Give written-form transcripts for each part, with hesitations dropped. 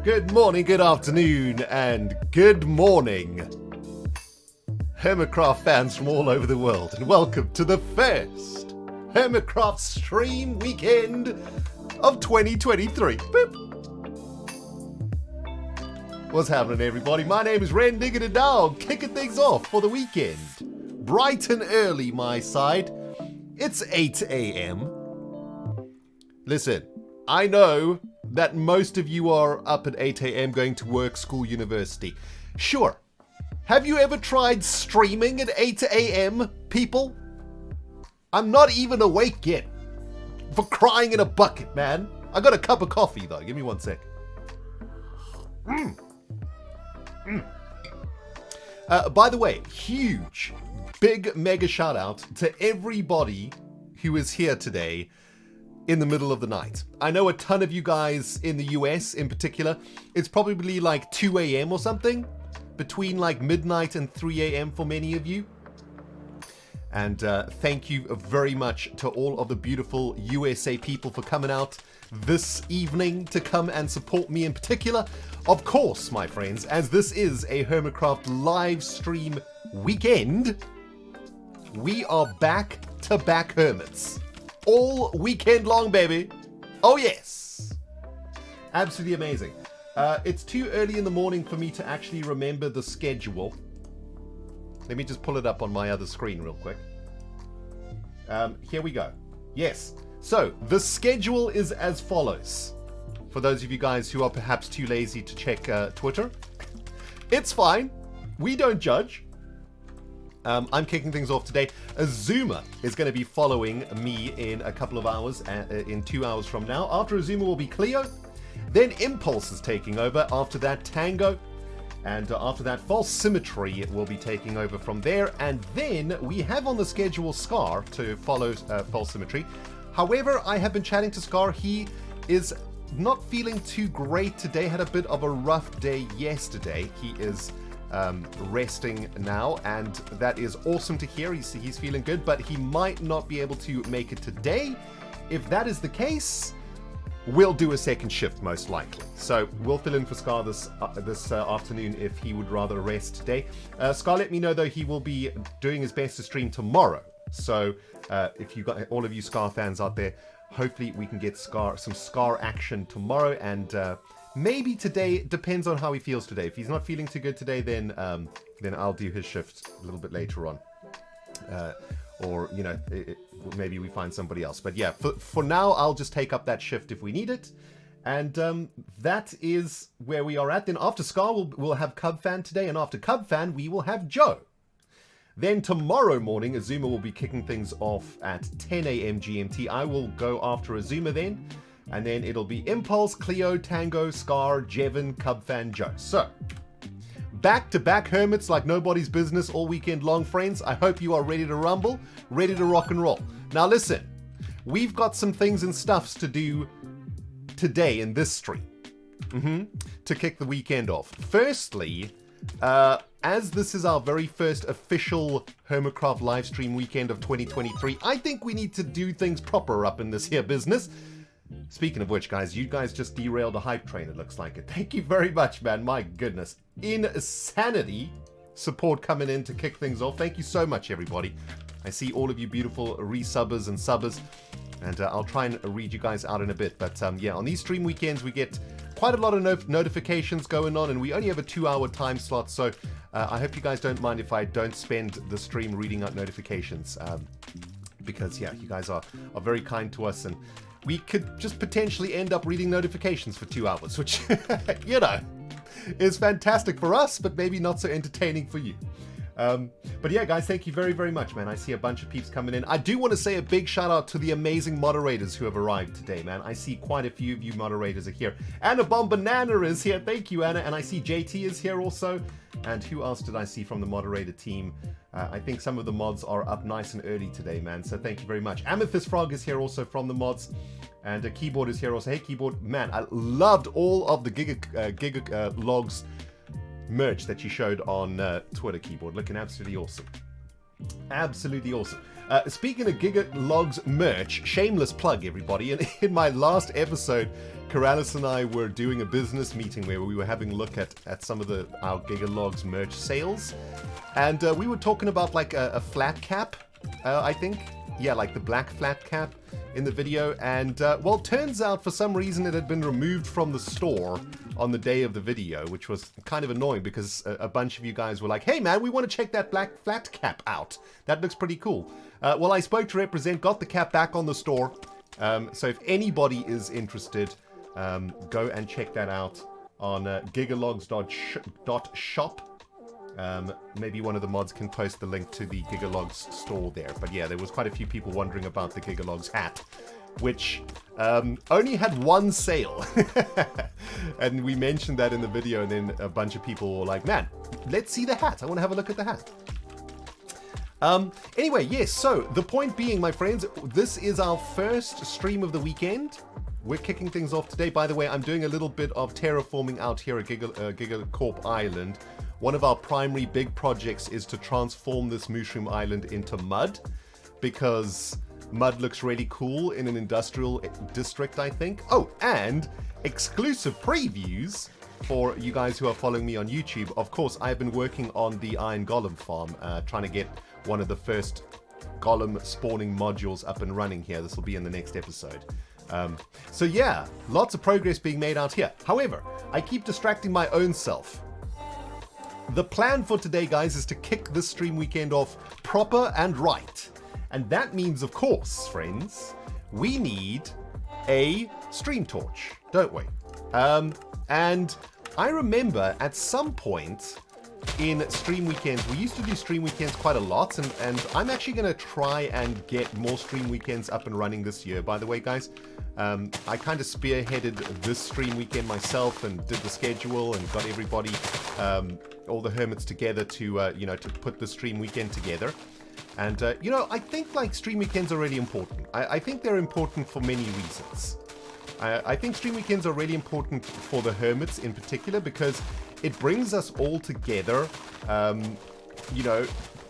Good morning, good afternoon, and good morning, HERMITCRAFT fans from all over the world, and welcome to the first HERMITCRAFT stream weekend of 2023. Boop. What's happening, everybody? My name is Rendog, kicking things off for the weekend. Bright and early, my side. It's 8 a.m. Listen, I know that most of you are up at 8 a.m. going to work, school, university. Sure. Have you ever tried streaming at 8 a.m., people? I'm not even awake yet. For crying in a bucket, man. I got a cup of coffee, though. Give me one sec. By the way, huge, big, mega shout out to everybody who is here today in the middle of the night. I know a ton of you guys in the US in particular. It's probably like 2 a.m. or something. Between like midnight and 3 a.m. for many of you. And thank you very much to all of the beautiful USA people for coming out this evening to come and support me in particular. Of course, my friends, as this is a HERMITCRAFT live stream weekend, we are back-to-back hermits. All weekend long, baby. Oh, yes. Absolutely amazing. It's too early in the morning for me to actually remember the schedule. Let me just pull it up on my other screen real quick. Here we go. Yes. So, the schedule is as follows. For those of you guys who are perhaps too lazy to check Twitter. It's fine. We don't judge. I'm kicking things off today. Azuma is going to be following me in a couple of hours, in 2 hours from now. After Azuma will be Cleo. Then Impulse is taking over. After that, Tango. And after that, False Symmetry will be taking over from there. And then we have on the schedule Scar to follow False Symmetry. However, I have been chatting to Scar. He is not feeling too great today. Had a bit of a rough day yesterday. He is resting now, and that is awesome to hear. He's feeling good, but he might not be able to make it today. If that is the case, we'll do a second shift most likely. So we'll fill in for Scar this afternoon if he would rather rest today. Scar let me know though he will be doing his best to stream tomorrow. So if you got all of you Scar fans out there, hopefully we can get some Scar action tomorrow, and maybe today. Depends on how he feels today. If he's not feeling too good today, then I'll do his shift a little bit later on. Or, you know, maybe we find somebody else. But yeah, for now, I'll just take up that shift if we need it. And that is where we are at. Then after Scar, we'll have Cub Fan today. And after Cub Fan, we will have Joe. Then tomorrow morning, Azuma will be kicking things off at 10 a.m. GMT. I will go after Azuma then. And then it'll be Impulse, Cleo, Tango, Scar, Jevin, Cub Fan, Joe. So, back-to-back hermits like nobody's business all weekend long, friends. I hope you are ready to rumble, ready to rock and roll. Now listen, we've got some things and stuffs to do today in this stream to kick the weekend off. Firstly, as this is our very first official HERMITCRAFT live stream weekend of 2023, I think we need to do things proper up in this here business. Speaking of which, guys, you guys just derailed a hype train, it looks like it. Thank you very much, man. My goodness. Insanity support coming in to kick things off. Thank you so much, everybody. I see all of you beautiful resubbers and subbers, and I'll try and read you guys out in a bit. But yeah, on these stream weekends, we get quite a lot of notifications going on, and we only have a 2-hour time slot, so I hope you guys don't mind if I don't spend the stream reading out notifications, because, yeah, you guys are very kind to us, and we could just potentially end up reading notifications for 2 hours, which, you know, is fantastic for us, but maybe not so entertaining for you. But yeah, guys, thank you very, very much, man. I see a bunch of peeps coming in. I do want to say a big shout out to the amazing moderators who have arrived today, man. I see quite a few of you moderators are here. Anna Bomb Banana is here. Thank you, Anna. And I see JT is here also. And who else did I see from the moderator team? I think some of the mods are up nice and early today, man. So thank you very much. Amethyst Frog is here also from the mods. And Keyboard is here also. Hey, Keyboard. Man, I loved all of the Giga Logs merch that you showed on Twitter, Keyboard. Looking absolutely awesome. Absolutely awesome. Speaking of Giga Logs merch, shameless plug, everybody. In my last episode, Corrales and I were doing a business meeting where we were having a look at some of our Giga Logs merch sales. And we were talking about like a flat cap, I think. yeah, like the black flat cap in the video, and well, turns out for some reason it had been removed from the store on the day of the video, which was kind of annoying because a bunch of you guys were like, hey man, we want to check that black flat cap out. That looks pretty cool. Well, I spoke to Represent, got the cap back on the store. So if anybody is interested, go and check that out on gigalogs.shop. Maybe one of the mods can post the link to the Gigalogs store there. But yeah, there was quite a few people wondering about the Gigalogs hat, which only had one sale. And we mentioned that in the video, and then a bunch of people were like, man, let's see the hat. I want to have a look at the hat. Anyway, yes, so the point being, my friends, this is our first stream of the weekend. We're kicking things off today. By the way, I'm doing a little bit of terraforming out here at Gigacorp Island. One of our primary big projects is to transform this mushroom island into mud, because mud looks really cool in an industrial district, I think. Oh, and exclusive previews for you guys who are following me on YouTube. Of course, I've been working on the Iron Golem farm, trying to get one of the first Golem spawning modules up and running here. This will be in the next episode. So yeah, lots of progress being made out here. However, I keep distracting my own self. The plan for today, guys, is to kick this stream weekend off proper and right. And that means, of course, friends, we need a stream torch, don't we? And I remember at some point in stream weekends, we used to do stream weekends quite a lot, and I'm actually going to try and get more stream weekends up and running this year, by the way, guys. I kind of spearheaded this stream weekend myself and did the schedule and got everybody, all the hermits together to, you know, to put the stream weekend together. And, you know, I think, like, stream weekends are really important. I think they're important for many reasons. I think stream weekends are really important for the hermits in particular, because it brings us all together, you know,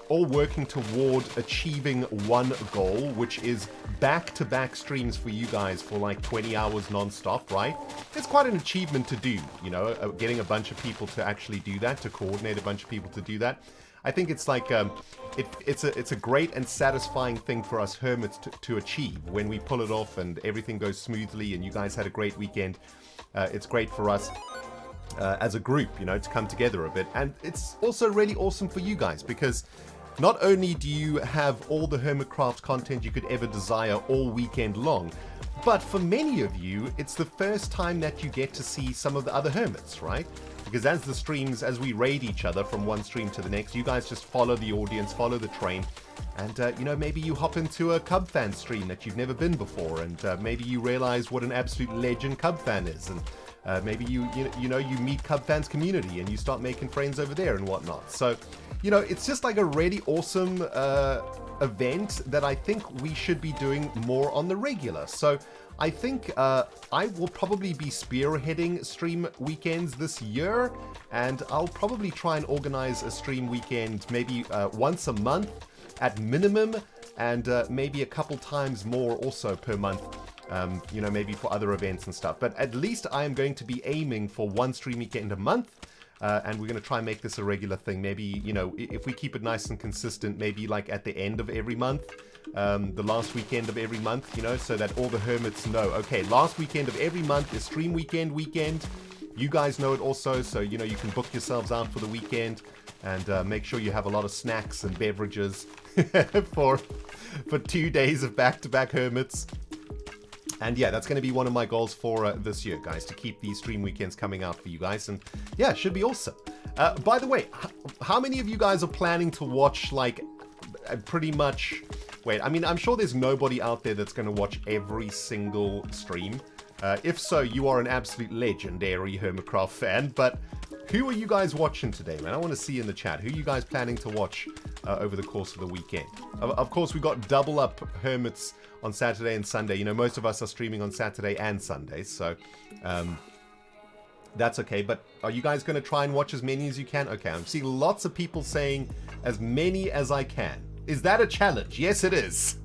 all working toward achieving one goal, which is back-to-back streams for you guys for like 20 hours non-stop, right? It's quite an achievement to do, you know, getting a bunch of people to actually do that, to coordinate a bunch of people to do that. I think it's like, it's a great and satisfying thing for us hermits to achieve when we pull it off and everything goes smoothly and you guys had a great weekend. It's great for us as a group, you know, to come together a bit. And it's also really awesome for you guys, because not only do you have all the HERMITCRAFT content you could ever desire all weekend long, but for many of you, it's the first time that you get to see some of the other hermits, right? Because as the streams, as we raid each other from one stream to the next, you guys just follow the audience, follow the train, and, you know, maybe you hop into a Cub fan stream that you've never been before, and maybe you realize what an absolute legend Cub fan is, and maybe you meet Cub fans community and you start making friends over there and whatnot. So, you know, it's just like a really awesome event that I think we should be doing more on the regular. So I think I will probably be spearheading stream weekends this year, and I'll probably try and organize a stream weekend maybe once a month at minimum, and maybe a couple times more also per month. You know, maybe for other events and stuff. But at least I am going to be aiming for one stream weekend a month. And we're going to try and make this a regular thing. Maybe, you know, if we keep it nice and consistent, maybe like at the end of every month, the last weekend of every month, you know, so that all the hermits know, okay, last weekend of every month is stream weekend. You guys know it also, so, you know, you can book yourselves out for the weekend and make sure you have a lot of snacks and beverages for 2 days of back-to-back hermits. And yeah, that's going to be one of my goals for this year, guys, to keep these stream weekends coming out for you guys. And yeah, it should be awesome. By the way, how many of you guys are planning to watch, like, pretty much... Wait, I mean, I'm sure there's nobody out there that's going to watch every single stream. If so, you are an absolute legendary HERMITCRAFT fan. But who are you guys watching today, man? I want to see in the chat. Who are you guys planning to watch over the course of the weekend? Of course, we got double up hermits on Saturday and Sunday. You know, most of us are streaming on Saturday and Sunday, so that's okay. But are you guys going to try and watch as many as you can? Okay, I'm seeing lots of people saying as many as I can. Is that a challenge? Yes, it is.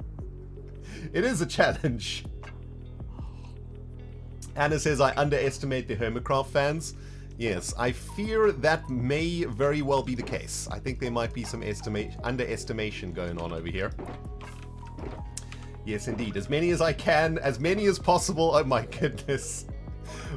It is a challenge. Anna says, I underestimate the HERMITCRAFT fans. Yes, I fear that may very well be the case. I think there might be some underestimation going on over here. Yes, indeed. As many as I can, as many as possible. Oh my goodness.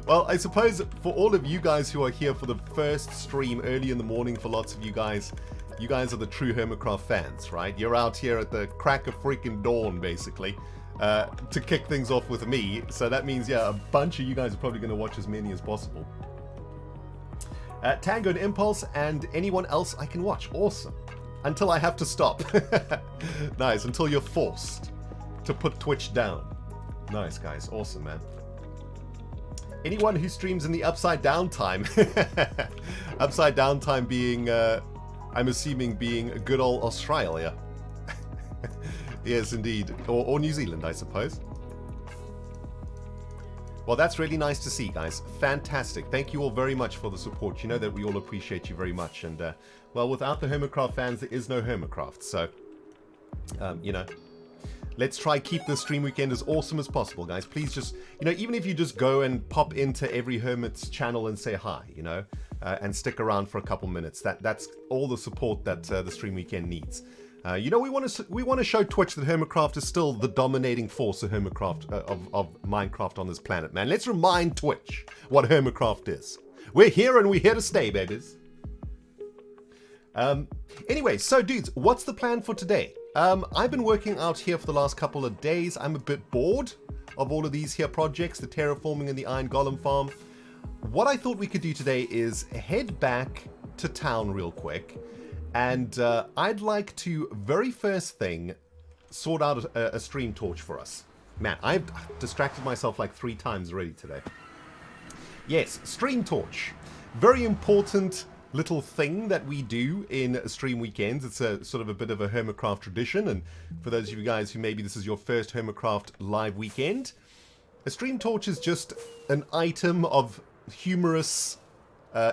Well, I suppose for all of you guys who are here for the first stream early in the morning, for lots of you guys are the true HERMITCRAFT fans, right? You're out here at the crack of freaking dawn, basically, to kick things off with me. So that means, yeah, a bunch of you guys are probably going to watch as many as possible. Tango and Impulse and anyone else I can watch. Awesome. Until I have to stop. Nice. Until you're forced to put Twitch down. Nice, guys. Awesome, man. Anyone who streams in the upside down time. Upside down time being, I'm assuming, being good old Australia. Yes, indeed. Or New Zealand, I suppose. Well, that's really nice to see, guys. Fantastic. Thank you all very much for the support. You know that we all appreciate you very much. And, well, without the HERMITCRAFT fans, there is no HERMITCRAFT. So, you know, let's try keep this stream weekend as awesome as possible, guys. Please just, you know, even if you just go and pop into every Hermit's channel and say hi, you know, and stick around for a couple minutes. That's all the support that the stream weekend needs. You know, we want to show Twitch that HERMITCRAFT is still the dominating force of HERMITCRAFT of Minecraft on this planet, man. Let's remind Twitch what HERMITCRAFT is. We're here and we're here to stay, babies. Anyway, so dudes, what's the plan for today? I've been working out here for the last couple of days. I'm a bit bored of all of these here projects, the terraforming and the iron golem farm. What I thought we could do today is head back to town real quick. And I'd like to, very first thing, sort out a stream torch for us. Man, I've distracted myself like 3 times already today. Yes, stream torch. Very important little thing that we do in stream weekends. It's a sort of a bit of a HERMITCRAFT tradition. And for those of you guys who maybe this is your first HERMITCRAFT live weekend, a stream torch is just an item of humorous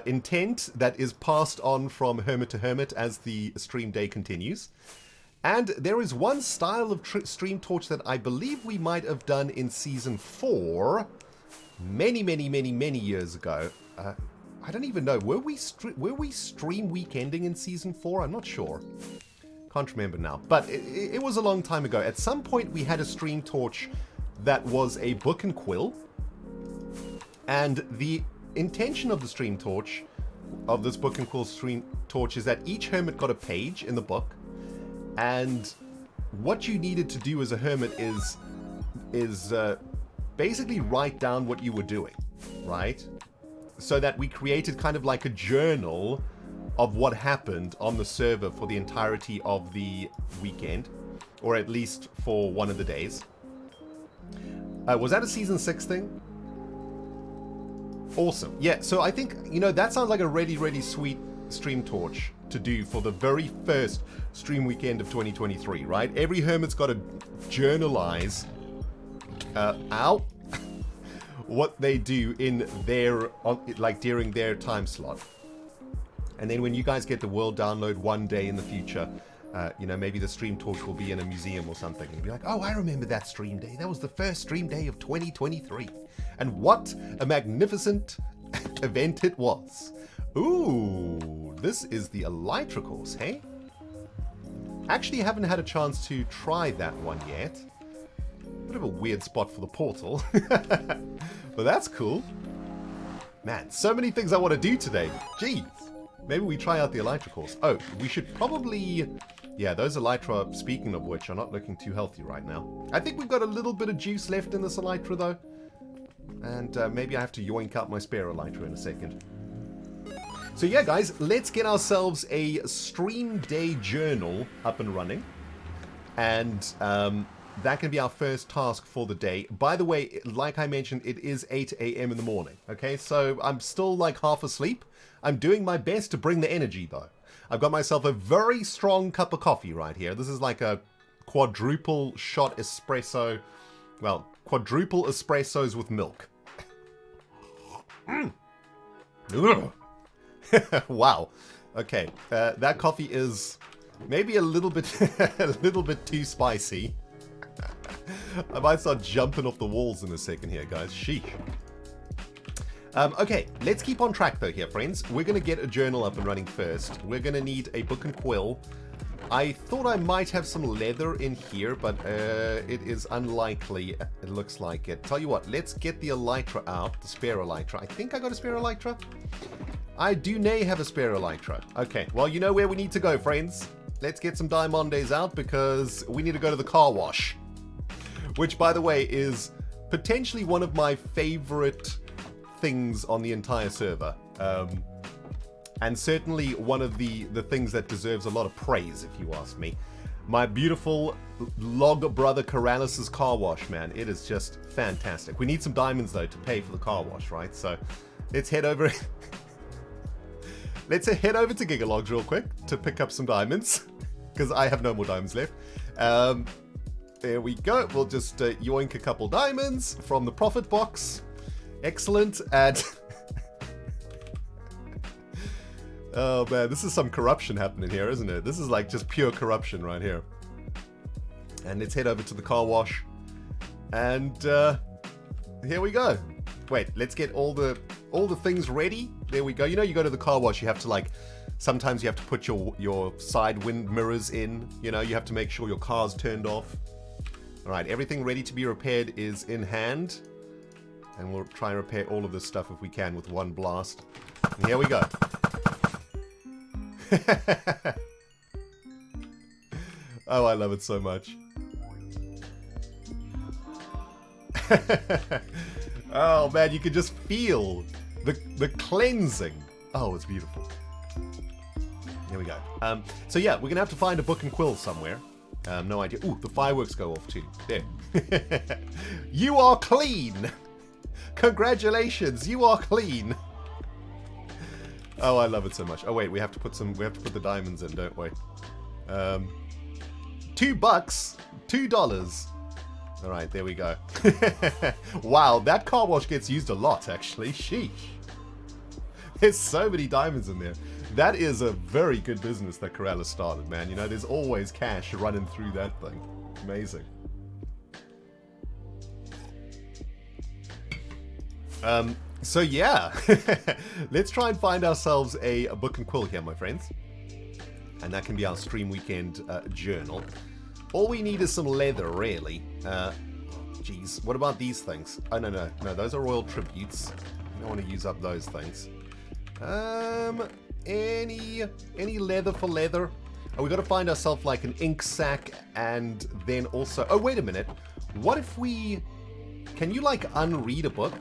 intent that is passed on from hermit to hermit as the stream day continues. And there is one style of stream torch that I believe we might have done in season 4 many years ago. I don't even know, were we stream weekending in season 4? I'm not sure. Can't remember now, but it was a long time ago. At some point we had a stream torch that was a book and quill, and the intention of the stream torch, of this book and quill stream torch, is that each hermit got a page in the book, and what you needed to do as a hermit is basically write down what you were doing, right? So that we created kind of like a journal of what happened on the server for the entirety of the weekend, or at least for one of the days. Was that a season 6 thing? Awesome. Yeah, so I think, you know, that sounds like a really sweet stream torch to do for the very first stream weekend of 2023, right? Every hermit's got to journalize what they do in their, like during their time slot. And then when you guys get the world download one day in the future, you know, maybe the stream torch will be in a museum or something. You'll be like, oh, I remember that stream day. That was the first stream day of 2023. And what a magnificent event it was. Ooh, this is the Elytricals, hey? Actually, haven't had a chance to try that one yet. Bit of a weird spot for the portal. But that's cool. Man, so many things I want to do today. Jeez. Maybe we try out the Elytricals. Oh, we should probably... Yeah, those Elytra, speaking of which, are not looking too healthy right now. I think we've got a little bit of juice left in this Elytra, though. And maybe I have to yoink out my spare Elytra in a second. So yeah, guys, let's get ourselves a stream day journal up and running. And that can be our first task for the day. By the way, like I mentioned, it is 8 a.m. in the morning. Okay, so I'm still like half asleep. I'm doing my best to bring the energy, though. I've got myself a very strong cup of coffee right here. This is like a quadruple shot espresso. Well, quadruple espressos with milk. Wow. Okay, that coffee is maybe a little bit too spicy. I might start jumping off the walls in a second here, guys. Sheesh. Okay, let's keep on track though here, friends. We're going to get a journal up and running first. We're going to need a book and quill. I thought I might have some leather in here, but it is unlikely. It looks like it. Tell you what, let's get the elytra out, the spare elytra. I think I got a spare elytra. I do nay have a spare elytra. Okay, well, you know where we need to go, friends. Let's get some diamondes out because we need to go to the car wash. Which, by the way, is potentially one of my favorite things on the entire server. And certainly one of the things that deserves a lot of praise, if you ask me. My beautiful log brother Corrales' car wash, man. It is just fantastic. We need some diamonds, though, to pay for the car wash, right? So let's head over... let's head over to Gigalogs real quick to pick up some diamonds. Because I have no more diamonds left. There we go. We'll just yoink a couple diamonds from the profit box. Excellent. And... oh man, this is some corruption happening here, isn't it? This is like just pure corruption right here. And let's head over to the car wash. And here we go. Wait, let's get all the things ready. There we go. You know, you go to the car wash, you have to like, sometimes you have to put your side wind mirrors in. You know, you have to make sure your car's turned off. All right, everything ready to be repaired is in hand. And we'll try and repair all of this stuff if we can with one blast. And here we go. Oh, I love it so much. Oh man, you can just feel the cleansing. Oh, it's beautiful. Here we go. So yeah, we're gonna have to find a book and quill somewhere. No idea. Ooh, the fireworks go off too. There. You are clean. Congratulations, you are clean. Oh, I love it so much. Oh wait, we have to put the diamonds in, don't we? $2, $2. All right, there we go. Wow, that car wash gets used a lot, actually. Sheesh. There's so many diamonds in there. That is a very good business that Corrales started, man. You know, there's always cash running through that thing. Amazing. So yeah, let's try and find ourselves a book and quill here, my friends. And that can be our stream weekend journal. All we need is some leather, really. Geez, what about these things? Oh, no, those are royal tributes. I don't want to use up those things. Any leather for leather? Oh, we got to find ourselves like an ink sac and then also... Oh, wait a minute. What if we... Can you like unread a book?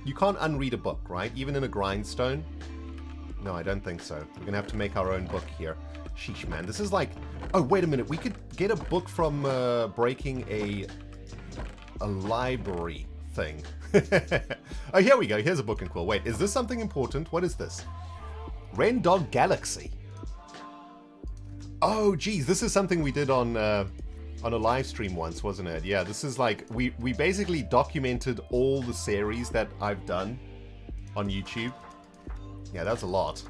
You can't unread a book, right? Even in a grindstone? No, I don't think so. We're going to have to make our own book here. Sheesh, man. This is like... Oh, wait a minute. We could get a book from breaking a library thing. Oh, here we go. Here's a book and quill. Wait, is this something important? What is this? Rendog Galaxy. Oh, geez. This is something we did on a live stream once, wasn't it? Yeah, this is like... We basically documented all the series that I've done on YouTube. Yeah, that's a lot.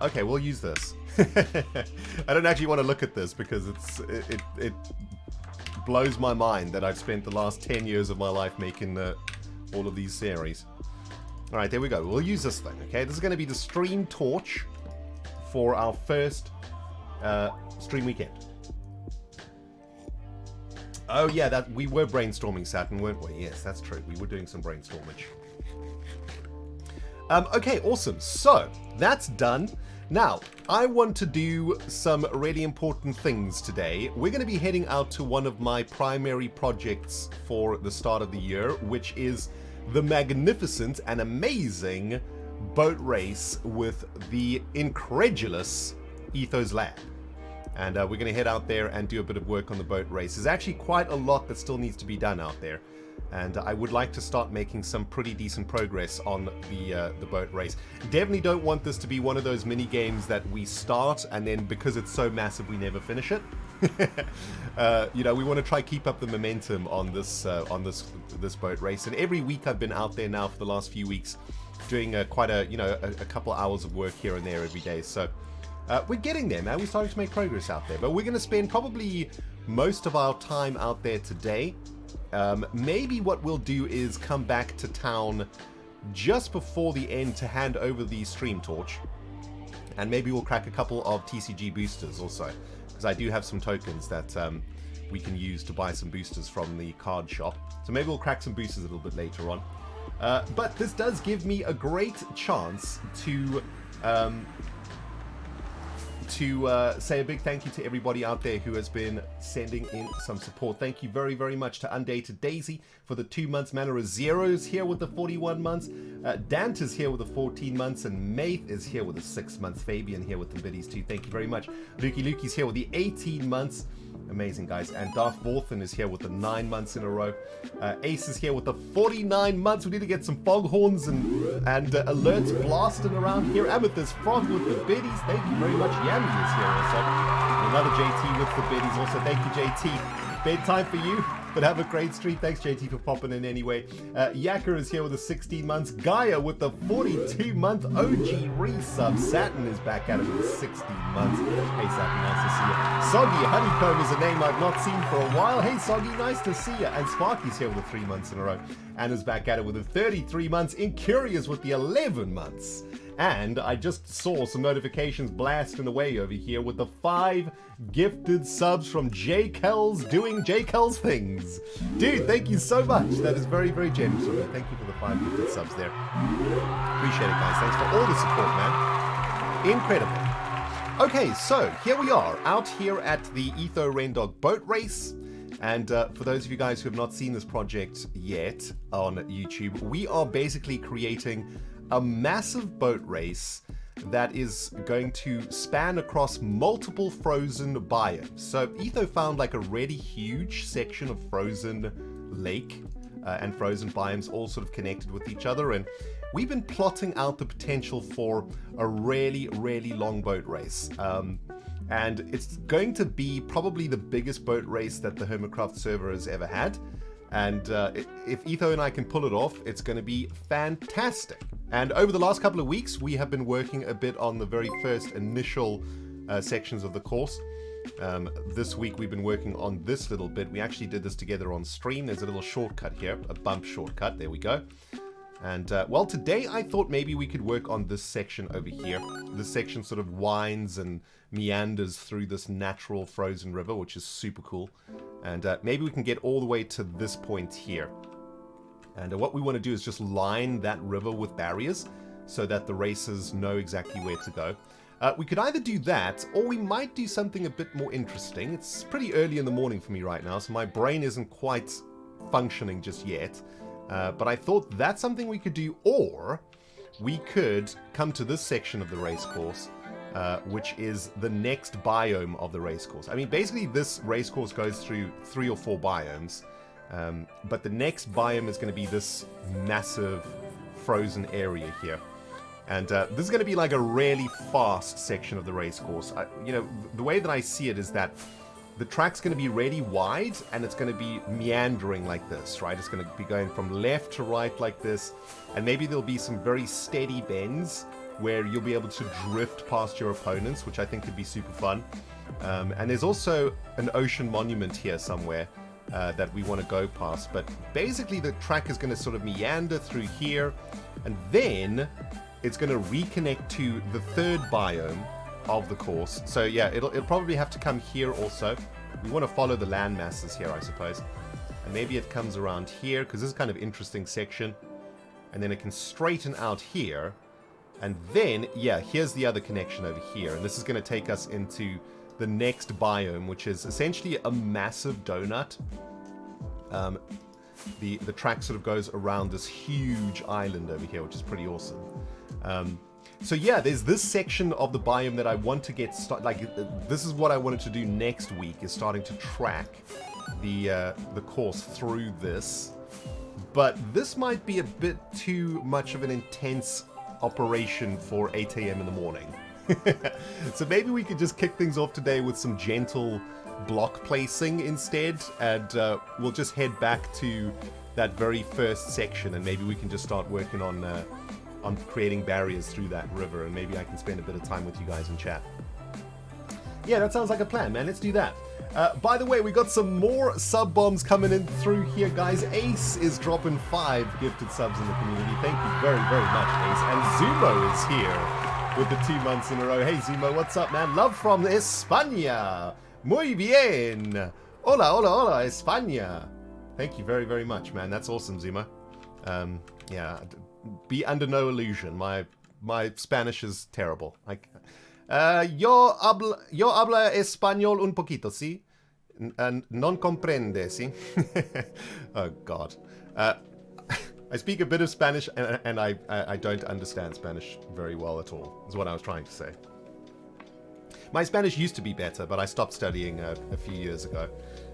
Okay, we'll use this. I don't actually want to look at this because it blows my mind that I've spent the last 10 years of my life making all of these series. All right, there we go. We'll use this thing, okay? This is going to be the stream torch for our first stream weekend. Oh, yeah, that we were brainstorming, Saturn, weren't we? Yes, that's true. We were doing some brainstorming. Okay, awesome. So, that's done. Now, I want to do some really important things today. We're going to be heading out to one of my primary projects for the start of the year, which is the magnificent and amazing boat race with the incredulous Ethos Lab. And we're going to head out there and do a bit of work on the boat race. There's actually quite a lot that still needs to be done out there. And I would like to start making some pretty decent progress on the boat race. Definitely don't want this to be one of those mini games that we start and then because it's so massive we never finish it. You know, we want to try keep up the momentum on this boat race. And every week I've been out there now for the last few weeks, doing quite a couple hours of work here and there every day. So we're getting there, man. We're starting to make progress out there. But we're going to spend probably most of our time out there today. Maybe what we'll do is come back to town just before the end to hand over the stream torch. And maybe we'll crack a couple of TCG boosters also, because I do have some tokens that we can use to buy some boosters from the card shop. So maybe we'll crack some boosters a little bit later on. But this does give me a great chance to say a big thank you to everybody out there who has been sending in some support. Thank you very, very much to Undated Daisy for the 2 months. Manor of Zero's here with the 41 months. Dant is here with the 14 months. And Maith is here with the 6 months. Fabian here with the biddies too. Thank you very much. Lukey's here with the 18 months. Amazing, guys. And Darth Vorthen is here with the 9 months in a row. Ace is here with the 49 months. We need to get some foghorns and alerts blasting around here. Amethyst Frog with the biddies. Thank you very much. Yami is here also. Another JT with the biddies also. Thank you, JT. Bedtime for you, but have a great stream. Thanks, JT, for popping in anyway. Yacker is here with the 16 months. Gaia with the 42-month OG resub. Saturn is back at it with the 16 months. Hey, Saturn, nice to see you. Soggy Honeycomb is a name I've not seen for a while. Hey, Soggy, nice to see you. And Sparky's here with the 3 months in a row. Anna's back at it with the 33 months. Incurious with the 11 months. And I just saw some notifications blasting away over here with the 5 gifted subs from J. Kells doing J. Kells things. Dude, thank you so much. That is very, very generous of you. Thank you for the 5 gifted subs there. Appreciate it, guys. Thanks for all the support, man. Incredible. Okay, so here we are, out here at the Etho Rendog boat race. And for those of you guys who have not seen this project yet on YouTube, we are basically creating a massive boat race that is going to span across multiple frozen biomes. So Etho found like a really huge section of frozen lake and frozen biomes all sort of connected with each other, and we've been plotting out the potential for a really, really long boat race. And it's going to be probably the biggest boat race that the HERMITCRAFT server has ever had. And if Etho and I can pull it off, it's going to be fantastic. And over the last couple of weeks, we have been working a bit on the very first initial sections of the course. This week, we've been working on this little bit. We actually did this together on stream. There's a little shortcut here, a bump shortcut. There we go. And, well, today I thought maybe we could work on this section over here. This section sort of winds and meanders through this natural frozen river, which is super cool. And maybe we can get all the way to this point here. And what we want to do is just line that river with barriers so that the racers know exactly where to go. We could either do that, or we might do something a bit more interesting. It's pretty early in the morning for me right now, so my brain isn't quite functioning just yet. But I thought that's something we could do, or we could come to this section of the race course, which is the next biome of the race course. I mean, basically this race course goes through 3 or 4 biomes, but the next biome is going to be this massive frozen area here. And this is going to be like a really fast section of the race course. You know, the way that I see it is that the track's going to be really wide, and it's going to be meandering like this, right? It's going to be going from left to right like this, and maybe there'll be some very steady bends where you'll be able to drift past your opponents, which I think could be super fun. And there's also an ocean monument here somewhere that we want to go past. But basically the track is going to sort of meander through here, and then it's going to reconnect to the 3rd biome of the course. So yeah, it'll probably have to come here also. We want to follow the land masses here, I suppose. And maybe it comes around here, because this is kind of interesting section. And then it can straighten out here. And then, yeah, here's the other connection over here. And this is going to take us into the next biome, which is essentially a massive donut. The track sort of goes around this huge island over here, which is pretty awesome. So yeah, there's this section of the biome that I want to get started. Like, this is what I wanted to do next week, is starting to track the course through this. But this might be a bit too much of an intense operation for 8 a.m. in the morning. So maybe we could just kick things off today with some gentle block placing instead, and we'll just head back to that very first section, and maybe we can just start working on creating barriers through that river, and maybe I can spend a bit of time with you guys in chat. Yeah, that sounds like a plan, man. Let's do that. By the way, we got some more sub bombs coming in through here, guys. Ace is dropping 5 gifted subs in the community. Thank you very, very much, Ace. And Zumo is here with the 2 months in a row. Hey, Zemo, what's up, man? Love from España. Muy bien. Hola, hola, hola, España. Thank you very, very much, man. That's awesome, Zemo. Yeah, be under no illusion. My Spanish is terrible. Yo habla español un poquito, ¿sí? Non comprende, ¿sí? Oh, God. I speak a bit of Spanish, and I don't understand Spanish very well at all, is what I was trying to say. My Spanish used to be better, but I stopped studying a few years ago.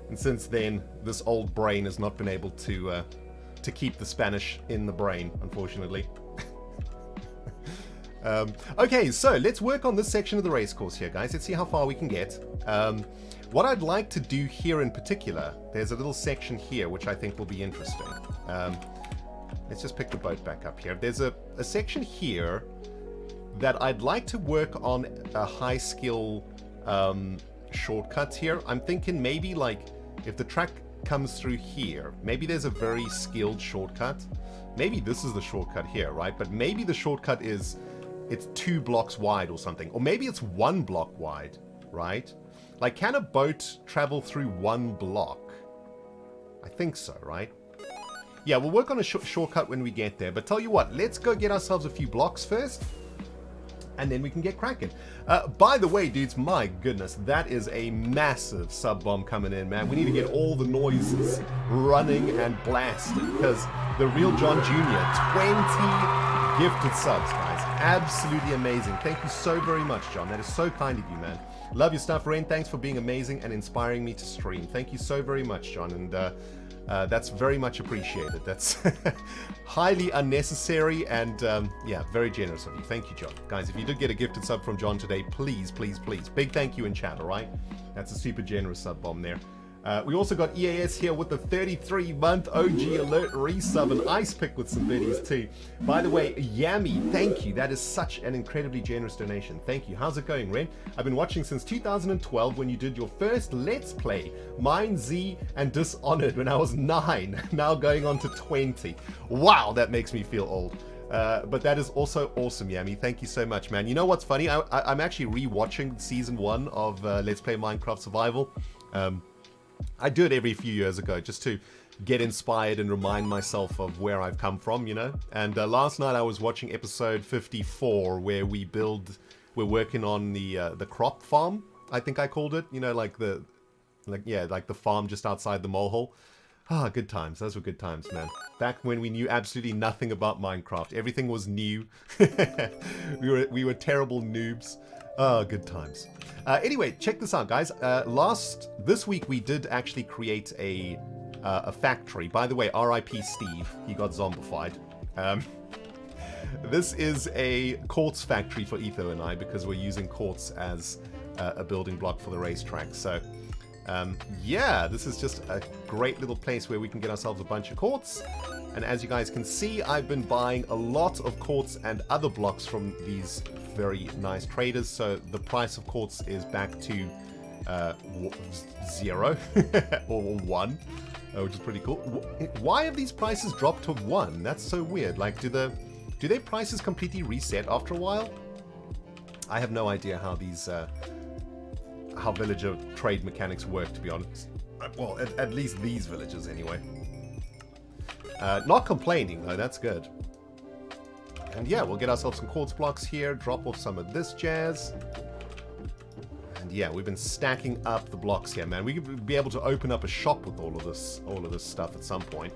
And since then, this old brain has not been able to keep the Spanish in the brain, unfortunately. Okay, so let's work on this section of the race course here, guys. Let's see how far we can get. What I'd like to do here in particular, there's a little section here which I think will be interesting. Let's just pick the boat back up here. There's a section here that I'd like to work on a high skill shortcut here. I'm thinking maybe like if the track comes through here, maybe there's a very skilled shortcut. Maybe this is the shortcut here, right? But maybe the shortcut is it's 2 blocks wide or something. Or maybe it's 1 block wide, right? Like, can a boat travel through 1 block? I think so, right? Yeah, we'll work on a shortcut when we get there. But tell you what, let's go get ourselves a few blocks first. And then we can get cracking. By the way, dudes, my goodness, that is a massive sub bomb coming in, man. We need to get all the noises running and blasted. Because the real John Jr., 20 gifted subs, guys. Absolutely amazing. Thank you so very much, John. That is so kind of you, man. Love your stuff, Ren. Thanks for being amazing and inspiring me to stream. Thank you so very much, John. And that's very much appreciated. That's highly unnecessary and, yeah, very generous of you. Thank you, John. Guys, if you did get a gifted sub from John today, please, please, please. Big thank you in chat, all right? That's a super generous sub bomb there. We also got EAS here with the 33-month OG alert resub and ice pick with some biddies too. By the way, Yami, thank you. That is such an incredibly generous donation. Thank you. How's it going, Ren? I've been watching since 2012 when you did your first Let's Play, Mine, Z, and Dishonored when I was 9, now going on to 20. Wow, that makes me feel old. But that is also awesome, Yami. Thank you so much, man. You know what's funny? I'm actually re-watching Season 1 of Let's Play Minecraft Survival. I do it every few years ago just to get inspired and remind myself of where I've come from, you know. And last night I was watching episode 54 where we're working on the crop farm, I think I called it, you know, like the farm just outside the molehill. Ah, good times. Those were good times, man. Back when we knew absolutely nothing about Minecraft. Everything was new. we were terrible noobs. Oh, good times. Anyway, check this out, guys. This week we did actually create a factory. By the way, R.I.P. Steve. He got zombified. This is a quartz factory for Etho and I because we're using quartz as a building block for the racetrack. So, yeah, this is just a great little place where we can get ourselves a bunch of quartz. And as you guys can see, I've been buying a lot of quartz and other blocks from these very nice traders. So the price of quartz is back to 0 or 1, which is pretty cool. Why have these prices dropped to 1? That's so weird. Like, do their prices completely reset after a while? I have no idea how these how villager trade mechanics work, to be honest. Well, at least these villagers anyway. Not complaining though, that's good. And yeah, we'll get ourselves some quartz blocks here, drop off some of this jazz. And yeah, we've been stacking up the blocks here, man. We could be able to open up a shop with all of this stuff at some point.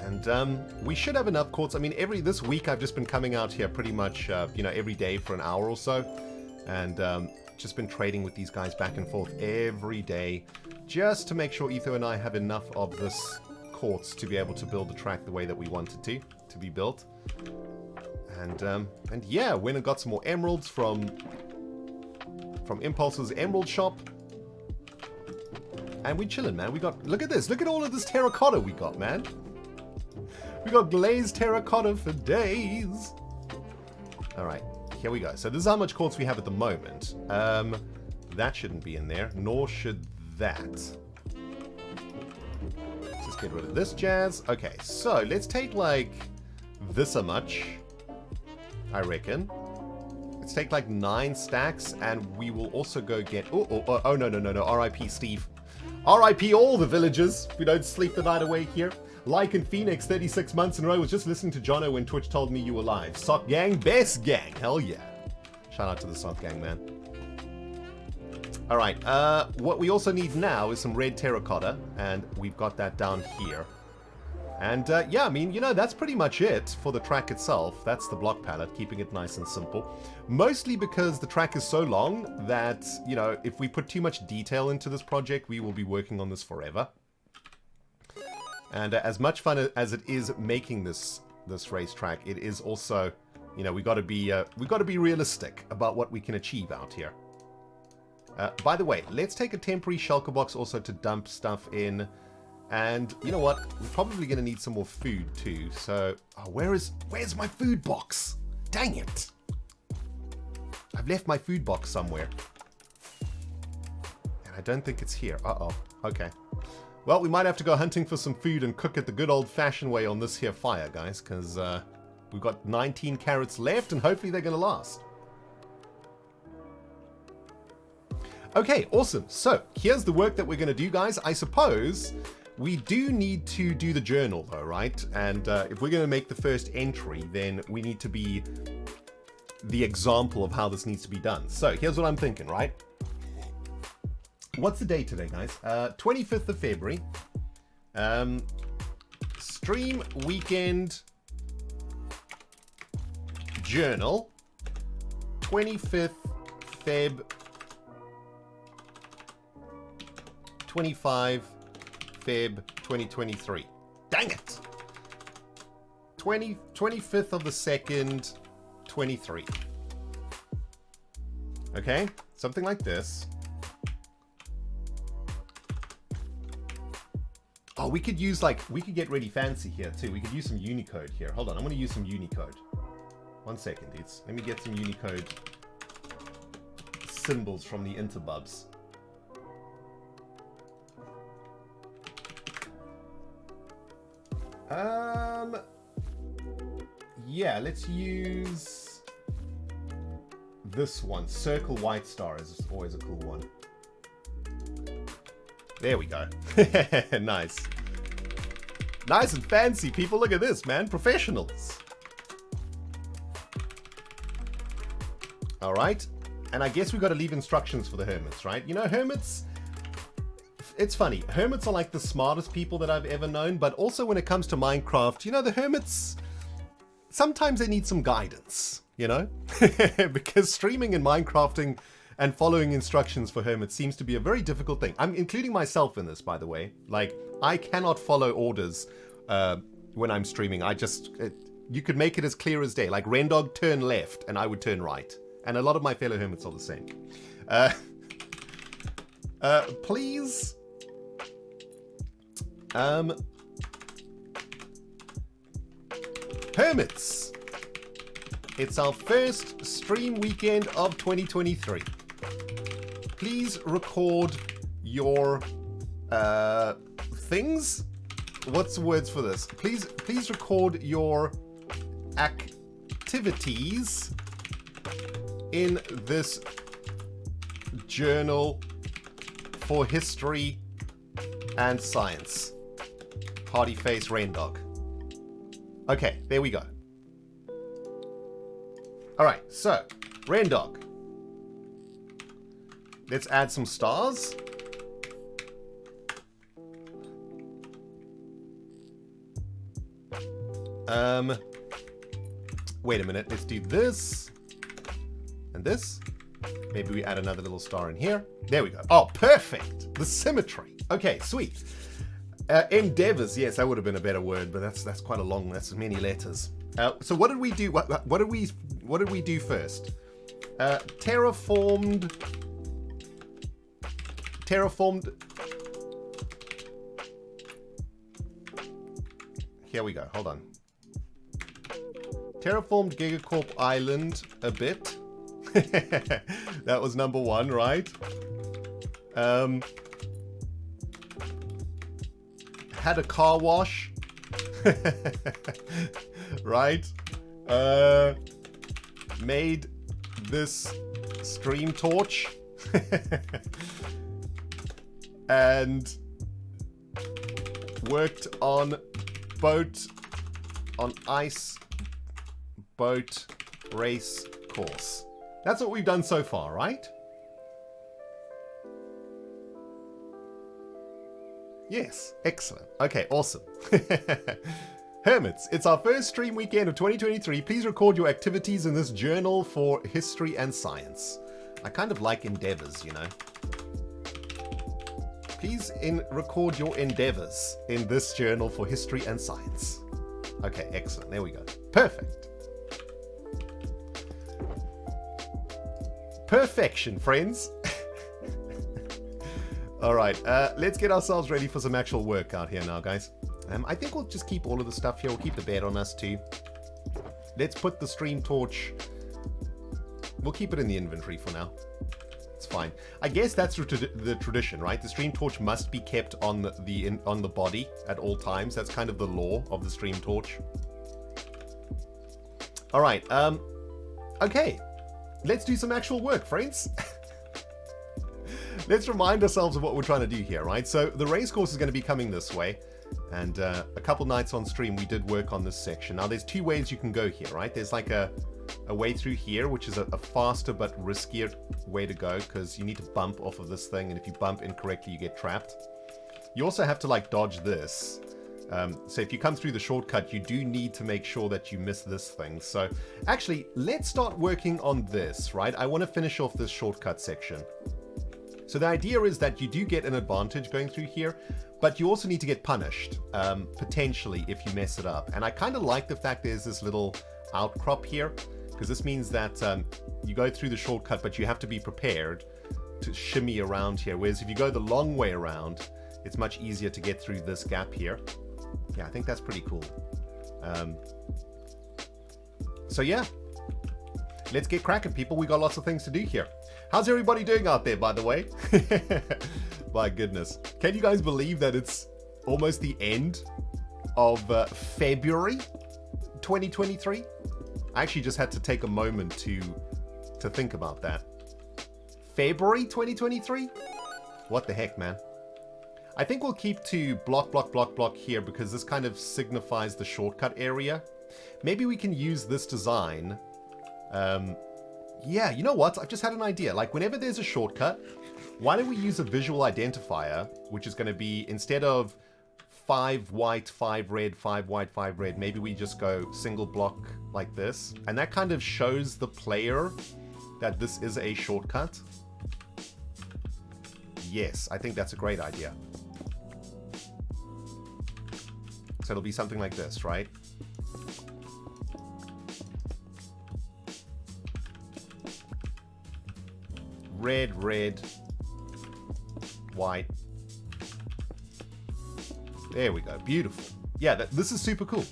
And we should have enough quartz. I mean, this week I've just been coming out here pretty much, you know, every day for an hour or so. And just been trading with these guys back and forth every day, just to make sure Etho and I have enough of this quartz to be able to build the track the way that we wanted to be built. And yeah, went and got some more emeralds from Impulse's emerald shop. And we chilling, man. Look at this. Look at all of this terracotta we got, man. We got glazed terracotta for days. All right, here we go. So this is how much quartz we have at the moment. That shouldn't be in there, nor should that. Let's just get rid of this jazz. Okay, so let's take like this much. I reckon. Let's take like 9 stacks, and we will also go get... Oh, no. R.I.P. Steve. R.I.P. all the villagers. We don't sleep the night away here. Like and Phoenix, 36 months in a row. Was just listening to Jono when Twitch told me you were live. Sock gang, best gang. Hell yeah. Shout out to the Sock gang, man. All right. What we also need now is some red terracotta, and we've got that down here. And yeah, I mean, you know, that's pretty much it for the track itself. That's the block palette, keeping it nice and simple. Mostly because the track is so long that, you know, if we put too much detail into this project, we will be working on this forever. And as much fun as it is making this racetrack, it is also, you know, we got to be realistic about what we can achieve out here. By the way, let's take a temporary shulker box also to dump stuff in. And you know what? We're probably going to need some more food too. So, where's my food box? Dang it! I've left my food box somewhere. And I don't think it's here. Uh-oh. Okay. Well, we might have to go hunting for some food and cook it the good old-fashioned way on this here fire, guys. Because we've got 19 carrots left and hopefully they're going to last. Okay, awesome. So, here's the work that we're going to do, guys. I suppose... we do need to do the journal though, right? And if we're going to make the first entry, then we need to be the example of how this needs to be done. So here's what I'm thinking, right? What's the date today, guys? 25th of February. Stream weekend journal. 25th Feb. 25 Feb 2023. Dang it! 25th of the 2nd, 23. Okay? Something like this. Oh, we could use we could get really fancy here too. We could use some Unicode here. Hold on, I'm going to use some Unicode. 1 second, dudes. Let me get some Unicode symbols from the interbubs. Yeah, let's use this one. Circle White Star is always a cool one. There we go. Nice. Nice and fancy, people. Look at this, man. Professionals. All right. And I guess we got to leave instructions for the hermits, right? You know, hermits... it's funny. Hermits are like the smartest people that I've ever known, but also when it comes to Minecraft, you know, the hermits, sometimes they need some guidance, you know? Because streaming and Minecrafting and following instructions for hermits seems to be a very difficult thing. I'm including myself in this, by the way. Like, I cannot follow orders when I'm streaming. You could make it as clear as day. Like, Rendog, turn left, and I would turn right. And a lot of my fellow hermits are the same. Please... hermits, it's our first stream weekend of 2023. Please record your things. What's the words for this? Please record your activities in this journal for history and science. Party face Rendog. Okay, there we go. Alright, so, Rendog. Let's add some stars. Wait a minute, let's do this. And this. Maybe we add another little star in here. There we go. Oh, perfect! The symmetry. Okay, sweet. Endeavors, yes, that would have been a better word, but that's quite a long. That's many letters. So what did we do? What did we do first? Terraformed. Here we go. Hold on. Terraformed Gigacorp Island a bit. That was number 1, right? Had a car wash. Right? made this stream torch and worked on ice boat race course. That's what we've done so far, right? Yes, excellent. Okay, awesome. Hermits, it's our first stream weekend of 2023. Please record your activities in this journal for history and science. I kind of like endeavors, you know. Please record your endeavors in this journal for history and science. Okay, excellent. There we go. Perfect. Perfection, friends. All right, let's get ourselves ready for some actual work out here now, guys. I think we'll just keep all of the stuff here. We'll keep the bed on us too. Let's put the stream torch. We'll keep it in the inventory for now. It's fine. I guess that's the tradition, right? The stream torch must be kept on the body at all times. That's kind of the law of the stream torch. All right. Okay. Let's do some actual work, friends. Let's remind ourselves of what we're trying to do here, right? So the race course is going to be coming this way. And a couple nights on stream, we did work on this section. Now, there's two ways you can go here, right? There's like a way through here, which is a faster but riskier way to go because you need to bump off of this thing. And if you bump incorrectly, you get trapped. You also have to like dodge this. So if you come through the shortcut, you do need to make sure that you miss this thing. So actually, let's start working on this, right? I want to finish off this shortcut section. So the idea is that you do get an advantage going through here, but you also need to get punished, potentially, if you mess it up. And I kind of like the fact there's this little outcrop here, because this means that you go through the shortcut, but you have to be prepared to shimmy around here. Whereas if you go the long way around, it's much easier to get through this gap here. Yeah, I think that's pretty cool. So yeah, let's get cracking, people. We got lots of things to do here. How's everybody doing out there, by the way? My goodness. Can you guys believe that it's almost the end of February 2023? I actually just had to take a moment to think about that. February 2023? What the heck, man? I think we'll keep to block, block, block, block here because this kind of signifies the shortcut area. Maybe we can use this design. Yeah, you know what? I've just had an idea. Like, whenever there's a shortcut, why don't we use a visual identifier, which is going to be, instead of 5 white, 5 red, 5 white, 5 red, maybe we just go single block like this. And that kind of shows the player that this is a shortcut. Yes, I think that's a great idea. So it'll be something like this, right? Red, red, white. There we go. Beautiful. Yeah, this is super cool.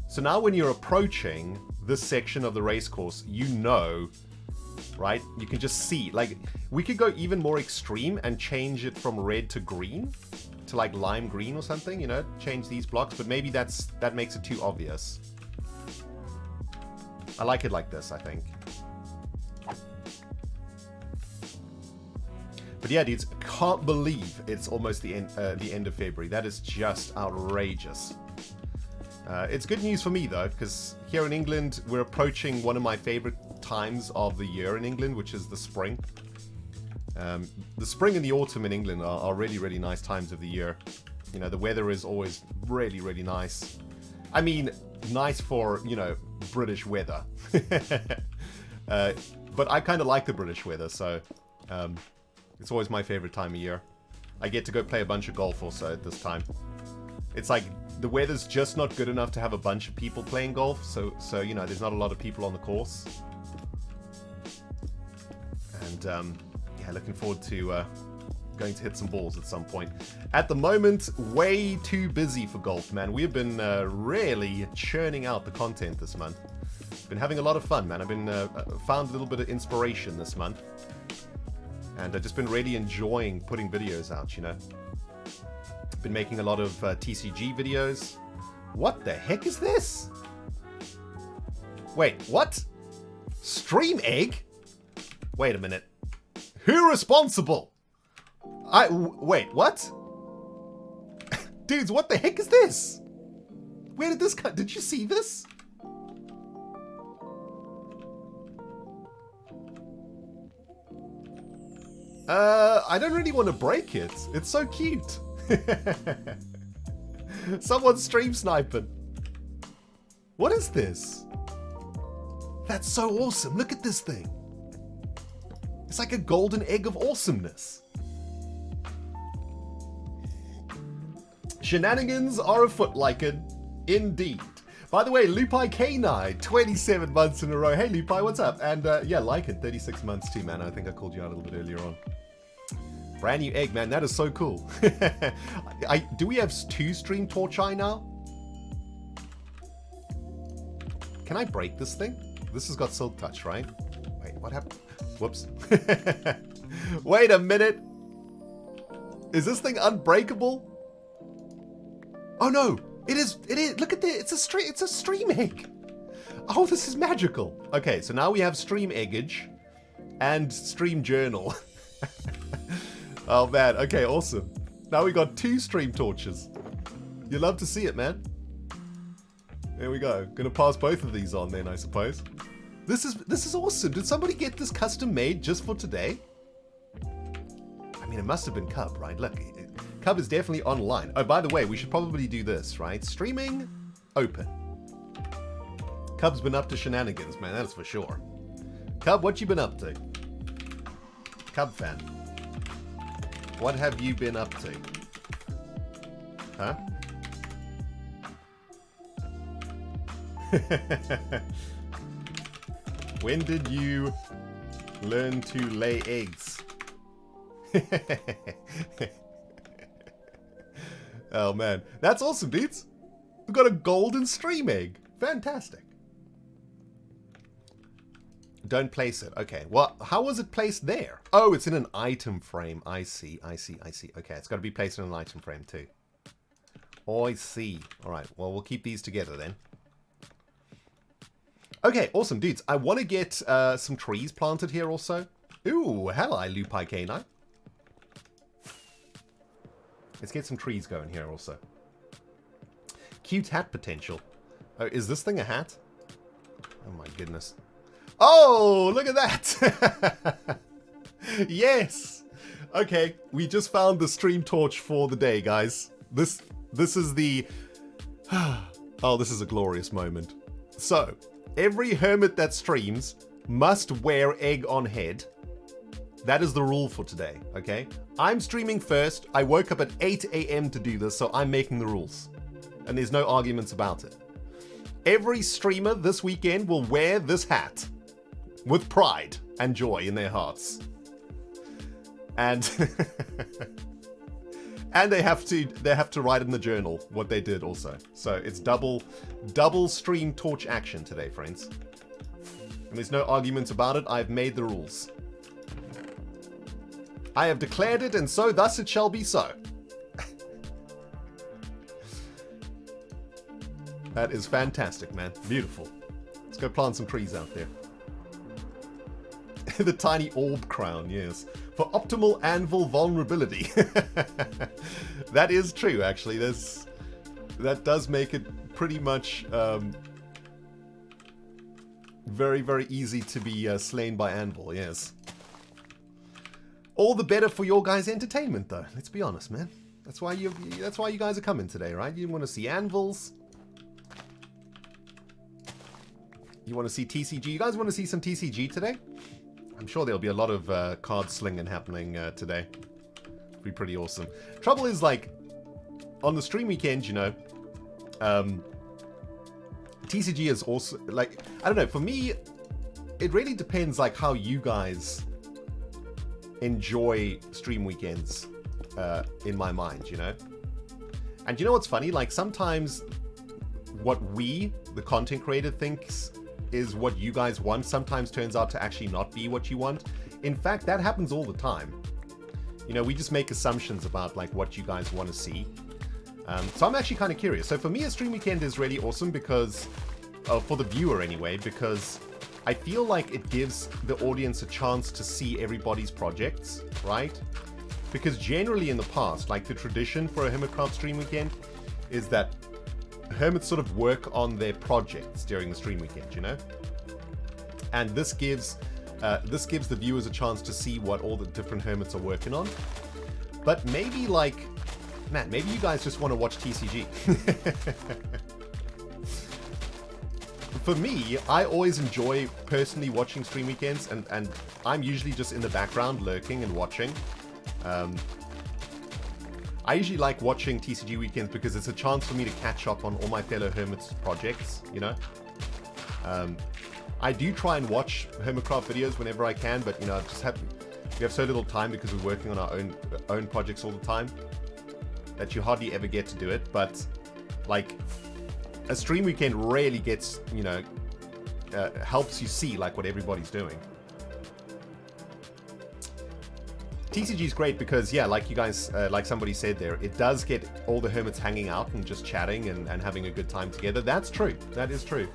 So now when you're approaching this section of the race course, you know, right? You can just see. Like, we could go even more extreme and change it from red to green, to like lime green or something, you know, change these blocks, but maybe that makes it too obvious. I like it like this, I think. But yeah, dudes, can't believe it's almost the end of February. That is just outrageous. It's good news for me, though, because here in England, we're approaching one of my favorite times of the year in England, which is the spring. The spring and the autumn in England are really, really nice times of the year. You know, the weather is always really, really nice. I mean, nice for, you know, British weather. But I kind of like the British weather, so it's always my favorite time of year. I get to go play a bunch of golf also at this time. It's like the weather's just not good enough to have a bunch of people playing golf, so you know, there's not a lot of people on the course. And yeah, looking forward to going to hit some balls at some point. At the moment, way too busy for golf, man. We've been really churning out the content this month. Been having a lot of fun, man. I've been found a little bit of inspiration this month. And I've just been really enjoying putting videos out, you know. Been making a lot of TCG videos. What the heck is this? Wait, what? Stream egg? Wait a minute. Who responsible? Wait, what? Dudes, what the heck is this? Where did this come? Did you see this? I don't really want to break it. It's so cute. Someone's stream sniping. What is this? That's so awesome. Look at this thing. It's like a golden egg of awesomeness. Shenanigans are afoot, Lycan. Indeed. By the way, Lupai K9, 27 months in a row. Hey, Lupai, what's up? And yeah, Lycan, 36 months too, man. I think I called you out a little bit earlier on. Brand new egg, man. That is so cool. Do we have 2 stream torch-eye now? Can I break this thing? This has got silk touch, right? Wait, what happened? Whoops. Wait a minute. Is this thing unbreakable? Oh no, it is. Look at this. It's a stream egg. Oh, this is magical. Okay, so now we have stream eggage and stream journal. Oh man, okay, awesome. Now we got 2 stream torches. You love to see it, man. There we go. Gonna pass both of these on then, I suppose. This is awesome. Did somebody get this custom made just for today? I mean, it must have been Cub, right? Look, Cub is definitely online. Oh, by the way, we should probably do this, right? Streaming, open. Cub's been up to shenanigans, man, that's for sure. Cub, what you been up to? Cub fan. What have you been up to? Huh? When did you learn to lay eggs? Oh man, that's awesome, dudes. We've got a golden stream egg. Fantastic. Don't place it. Okay, well, how was it placed there? Oh, it's in an item frame. I see. Okay, it's got to be placed in an item frame too. Oh, I see. All right, well, we'll keep these together then. Okay, awesome, dudes. I want to get some trees planted here also. Ooh, hello, Lupai K9. Let's get some trees going here also. Cute hat potential. Oh, is this thing a hat? Oh my goodness. Oh, look at that. Yes. Okay, we just found the stream torch for the day, guys. This is the... Oh, this is a glorious moment. So, every hermit that streams must wear egg on head. That is the rule for today, okay? I'm streaming first. I woke up at 8 a.m. to do this, so I'm making the rules. And there's no arguments about it. Every streamer this weekend will wear this hat with pride and joy in their hearts. And and they have to write in the journal what they did also. So it's double stream torch action today, friends. And there's no arguments about it. I've made the rules. I have declared it, and so thus it shall be so. That is fantastic, man. Beautiful. Let's go plant some trees out there. The tiny orb crown, yes. For optimal anvil vulnerability. That is true, actually. That does make it pretty much very, very easy to be slain by anvil, yes. All the better for your guys' entertainment, though. Let's be honest, man. That's why you guys are coming today, right? You want to see anvils. You want to see TCG. You guys want to see some TCG today? I'm sure there'll be a lot of card slinging happening today. It'll be pretty awesome. Trouble is, like, on the stream weekend, you know, TCG is also, like, I don't know, for me, it really depends, like, how you guys enjoy stream weekends in my mind, you know? And you know what's funny? Like, sometimes what we, the content creator, thinks is what you guys want sometimes turns out to actually not be what you want. In fact, that happens all the time. You know, we just make assumptions about like what you guys want to see. So I'm actually kind of curious. So for me, a stream weekend is really awesome because for the viewer anyway, because I feel like it gives the audience a chance to see everybody's projects, right? Because generally in the past, like the tradition for a HERMITCRAFT stream weekend is that hermits sort of work on their projects during the stream weekend, you know? And this gives the viewers a chance to see what all the different hermits are working on. But maybe like, man, maybe you guys just want to watch TCG. For me, I always enjoy personally watching stream weekends, and I'm usually just in the background lurking and watching. I usually like watching TCG weekends because it's a chance for me to catch up on all my fellow hermits projects, you know? I do try and watch HERMITCRAFT videos whenever I can, but you know, we have so little time because we're working on our own projects all the time that you hardly ever get to do it. But like a stream weekend rarely gets, you know, helps you see like what everybody's doing. TCG is great because, yeah, like you guys, like somebody said there, it does get all the hermits hanging out and just chatting and having a good time together. That's true. That is true.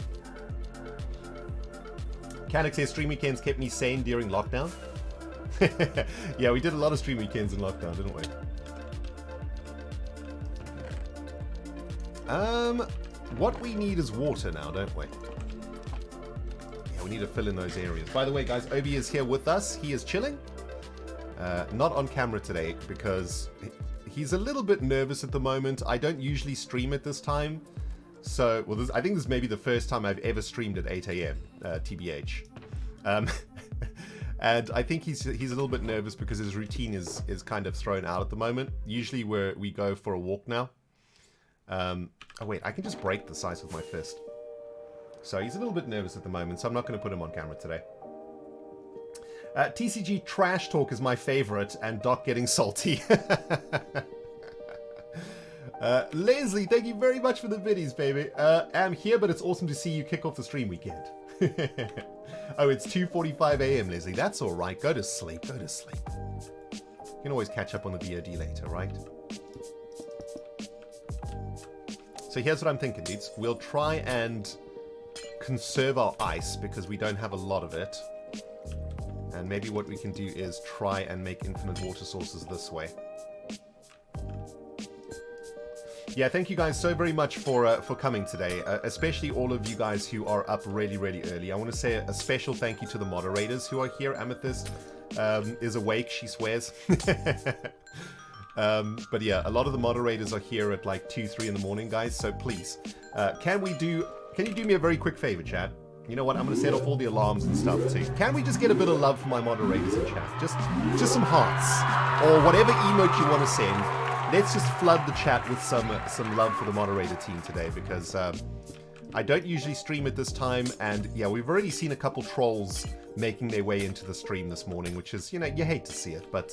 Canuck says stream weekends kept me sane during lockdown. Yeah, we did a lot of stream weekends in lockdown, didn't we? What we need is water now, don't we? Yeah, we need to fill in those areas. By the way, guys, Obi is here with us. He is chilling. Not on camera today because he's a little bit nervous at the moment. I don't usually stream at this time. So, well, I think this may be the first time I've ever streamed at 8 a.m. TBH. And I think he's a little bit nervous because his routine is kind of thrown out at the moment. Usually we go for a walk now. Oh wait, I can just break the size with my fist. So he's a little bit nervous at the moment, so I'm not going to put him on camera today. TCG trash talk is my favorite, and Doc getting salty. Leslie, thank you very much for the biddies, baby. I'm here, but it's awesome to see you kick off the stream weekend. Oh, it's 2:45 a.m., Leslie. That's all right. Go to sleep. Go to sleep. You can always catch up on the VOD later, right? So here's what I'm thinking, dudes. We'll try and conserve our ice because we don't have a lot of it. And maybe what we can do is try and make infinite water sources this way. Yeah, thank you guys so very much for coming today, especially all of you guys who are up really, really early. I want to say a special thank you to the moderators who are here. Amethyst is awake, she swears. But yeah, a lot of the moderators are here at like 2, 3 in the morning, guys. So please, can you do me a very quick favor, chat? You know what? I'm going to set off all the alarms and stuff too. Can we just get a bit of love from my moderators in chat? Just some hearts or whatever emote you want to send. Let's just flood the chat with some love for the moderator team today because I don't usually stream at this time, and yeah, we've already seen a couple trolls making their way into the stream this morning, which is, you know, you hate to see it, but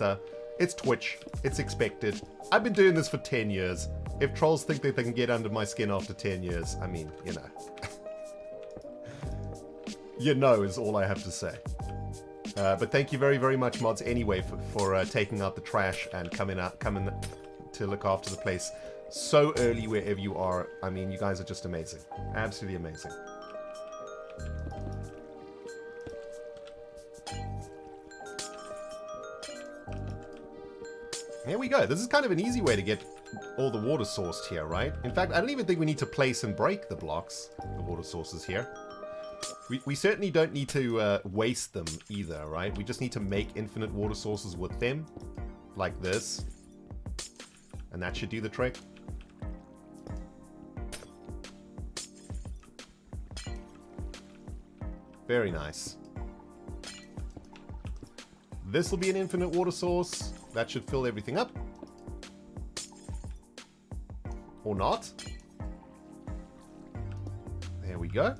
it's Twitch. It's expected. I've been doing this for 10 years. If trolls think that they can get under my skin after 10 years, I mean, you know. You know is all I have to say. But thank you very, very much, mods, anyway, for taking out the trash and coming to look after the place so early wherever you are. I mean, you guys are just amazing. Absolutely amazing. Here we go. This is kind of an easy way to get all the water sourced here, right? In fact, I don't even think we need to place and break the blocks, the water sources here. We certainly don't need to waste them either, right? We just need to make infinite water sources with them, like this. And that should do the trick. Very nice. This will be an infinite water source. That should fill everything up. Or not. There we go.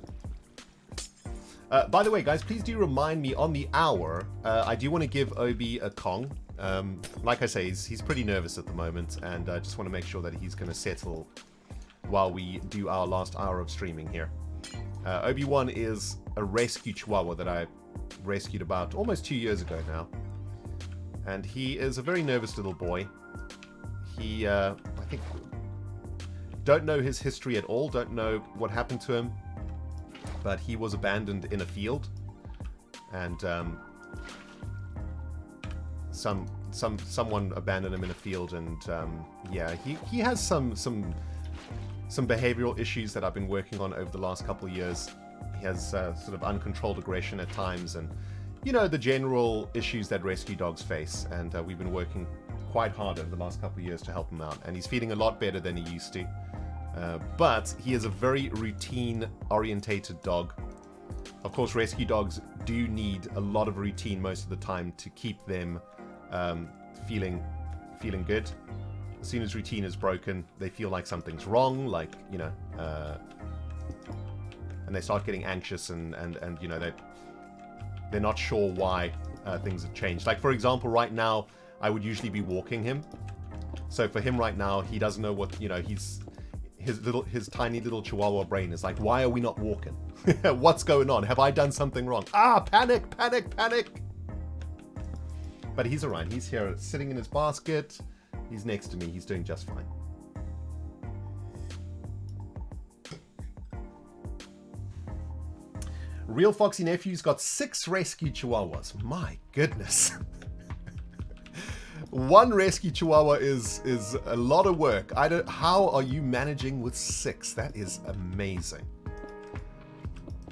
By the way, guys, please do remind me on the hour. I do want to give Obi a Kong. Like I say, he's pretty nervous at the moment, and I just want to make sure that he's going to settle while we do our last hour of streaming here. Obi-Wan is a rescue chihuahua that I rescued about almost 2 years ago now. And he is a very nervous little boy. He, I think, don't know his history at all, don't know what happened to him. but he was abandoned in a field, and someone abandoned him in a field, and yeah, he has some behavioral issues that I've been working on over the last couple of years. He has sort of uncontrolled aggression at times, and you know, the general issues that rescue dogs face, and we've been working quite hard over the last couple of years to help him out, and he's feeling a lot better than he used to. But he is a very routine-orientated dog. Of course, rescue dogs do need a lot of routine most of the time to keep them feeling good. As soon as routine is broken, they feel like something's wrong, like, you know, and they start getting anxious, and you know, they're not sure why things have changed. Like, for example, right now, I would usually be walking him. So for him right now, he doesn't know what, you know, his tiny little Chihuahua brain is like, why are we not walking? What's going on? Have I done something wrong? Ah, panic, panic, panic. But he's alright. He's here sitting in his basket. He's next to me. He's doing just fine. Real Foxy Nephew's got 6 rescue Chihuahuas. My goodness. One rescue Chihuahua is a lot of work. How are you managing with 6? That is amazing.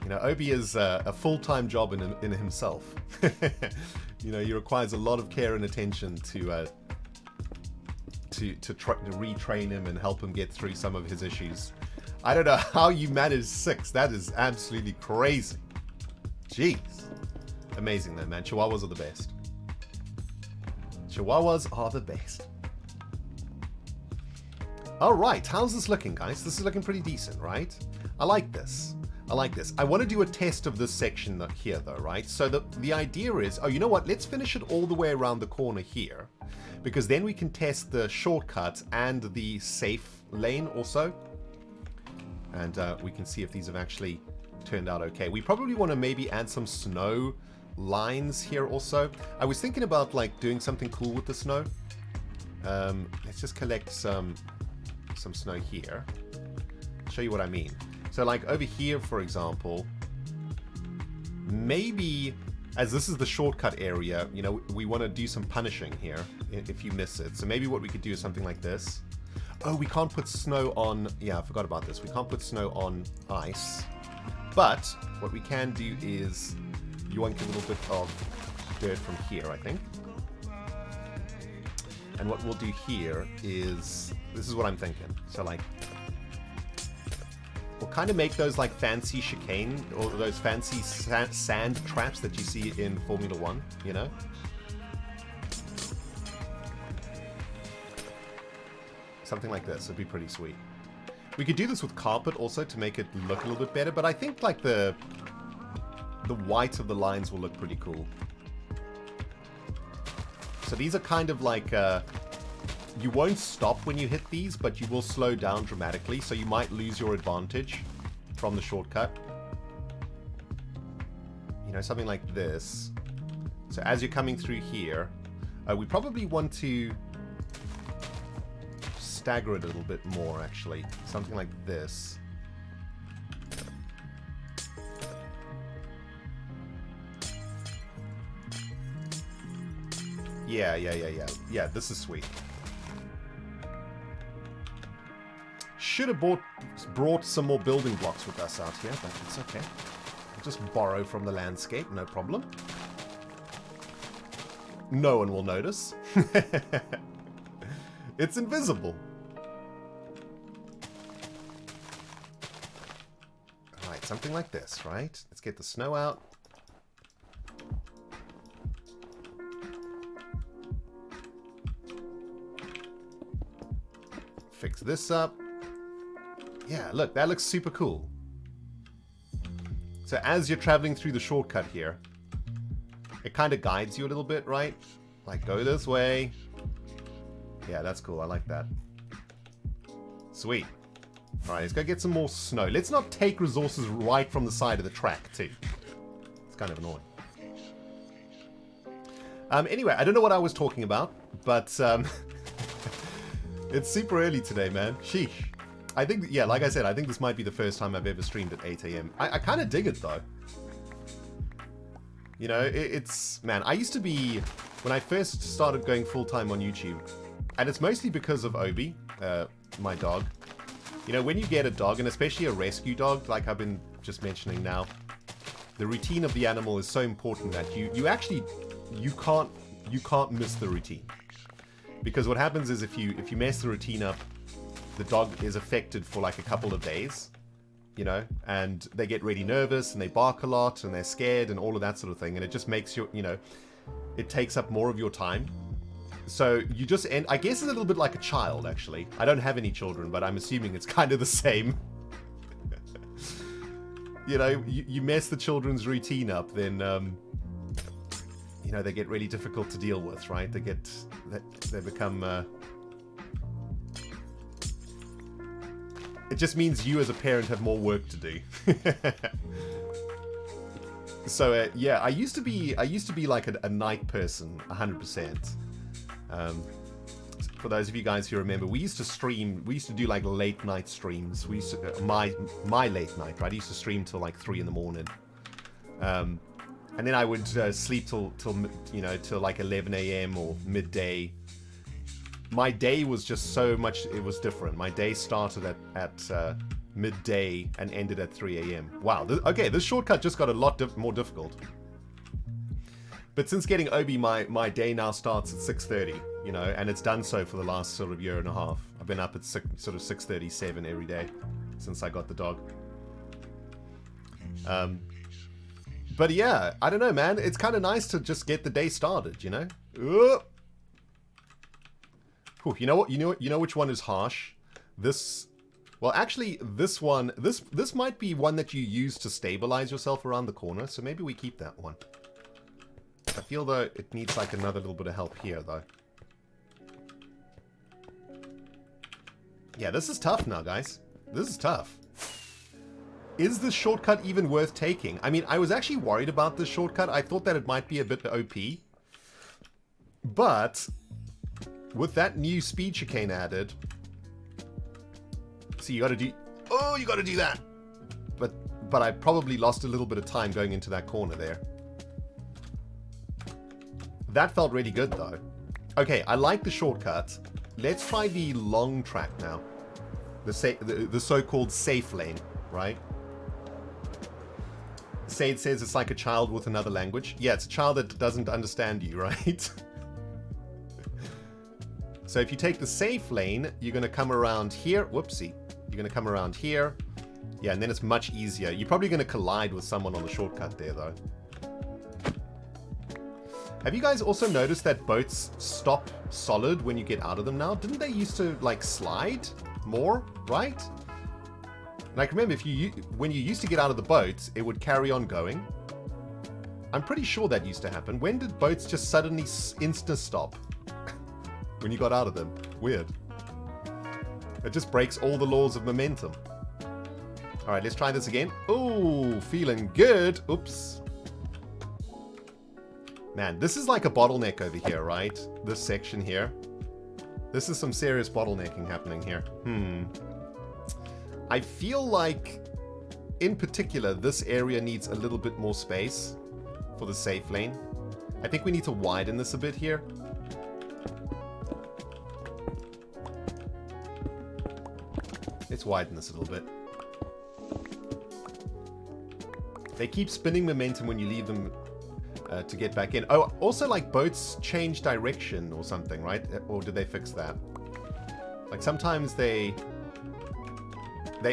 You know, Obi is a full-time job in himself. You know, he requires a lot of care and attention to retrain him and help him get through some of his issues. I don't know how you manage 6. That is absolutely crazy. Jeez. Amazing though, man. Chihuahuas are the best. Chihuahuas are the best. Alright, how's this looking, guys? This is looking pretty decent, right? I like this. I like this. I want to do a test of this section here, though, right? So the idea is, oh, you know what? Let's finish it all the way around the corner here, because then we can test the shortcut and the safe lane also. And we can see if these have actually turned out okay. We probably want to maybe add some snow lines here also. I was thinking about like doing something cool with the snow. Let's just collect some snow here. I'll show you what I mean. So like over here, for example, maybe as this is the shortcut area, you know, we want to do some punishing here if you miss it. So maybe what we could do is something like this. Oh, we can't put snow on... Yeah, I forgot about this. We can't put snow on ice. But what we can do is yoink a little bit of dirt from here, I think. And what we'll do here is... This is what I'm thinking. So like... We'll kind of make those like fancy chicane, or those fancy sand traps that you see in Formula 1, you know? Something like this would be pretty sweet. We could do this with carpet also to make it look a little bit better, but I think like the white of the lines will look pretty cool. So these are kind of like... you won't stop when you hit these, but you will slow down dramatically, so you might lose your advantage from the shortcut. You know, something like this. So as you're coming through here, we probably want to stagger it a little bit more, actually. Something like this. Yeah. Yeah, this is sweet. Should have brought some more building blocks with us out here, but it's okay. We'll just borrow from the landscape, no problem. No one will notice. It's invisible. Alright, something like this, right? Let's get the snow out. Fix this up. Yeah, look, that looks super cool. So as you're traveling through the shortcut here, it kind of guides you a little bit, right? Like, go this way. Yeah, that's cool. I like that. Sweet. Alright, let's go get some more snow. Let's not take resources right from the side of the track, too. It's kind of annoying. Anyway, I don't know what I was talking about, but it's super early today, man. Sheesh. I think, yeah, like I said, I think this might be the first time I've ever streamed at 8 a.m. I kind of dig it, though. You know, it's... Man, I used to be... When I first started going full-time on YouTube, and it's mostly because of Obi, my dog. You know, when you get a dog, and especially a rescue dog, like I've been just mentioning now, the routine of the animal is so important that you actually... You can't miss the routine. Because what happens is if you mess the routine up, the dog is affected for like a couple of days, you know, and they get really nervous and they bark a lot and they're scared and all of that sort of thing. And it just makes you, you know, it takes up more of your time. So you just end, I guess it's a little bit like a child, actually. I don't have any children, but I'm assuming it's kind of the same. You know, you mess the children's routine up, then, you know, they get really difficult to deal with, right? They become, it just means you as a parent have more work to do. So yeah, I used to be like a night person, 100%. For those of you guys who remember, we used to stream. We used to do like late night streams. We used to my late night, right? I used to stream till like 3 in the morning, and then I would sleep till you know, till like 11 a.m. or midday. My day was just so much, it was different. My day started at midday and ended at 3 a.m. Wow, okay, this shortcut just got a lot more difficult. But since getting Obi, my day now starts at 6:30, you know, and it's done so for the last sort of year and a half. I've been up at sort of 6:37 every day since I got the dog. But yeah, I don't know, man. It's kind of nice to just get the day started, you know? Whew, you know what? You know which one is harsh? This, well, actually, this one, this might be one that you use to stabilize yourself around the corner. So maybe we keep that one. I feel though it needs like another little bit of help here, though. Yeah, this is tough now, guys. This is tough. Is this shortcut even worth taking? I mean, I was actually worried about this shortcut. I thought that it might be a bit OP, but with that new speed chicane added, see, you got to do, oh, you got to do that. But I probably lost a little bit of time going into that corner there. That felt really good though. Okay, I like the shortcut. Let's try the long track now. The so-called safe lane, right? Sade says it's like a child with another language. Yeah, it's a child that doesn't understand you, right? So if you take the safe lane, you're going to come around here. Whoopsie. You're going to come around here. Yeah, and then it's much easier. You're probably going to collide with someone on the shortcut there, though. Have you guys also noticed that boats stop solid when you get out of them now? Didn't they used to, like, slide more, right? Like, remember, when you used to get out of the boat, it would carry on going. I'm pretty sure that used to happen. When did boats just suddenly insta-stop? When you got out of them. Weird. It just breaks all the laws of momentum. Alright, let's try this again. Ooh, feeling good. Oops. Man, this is like a bottleneck over here, right? This section here. This is some serious bottlenecking happening here. I feel like, in particular, this area needs a little bit more space for the safe lane. I think we need to widen this a bit here. Let's widen this a little bit. They keep spinning momentum when you leave them to get back in. Oh, also, like, boats change direction or something, right? Or did they fix that? Like, sometimes they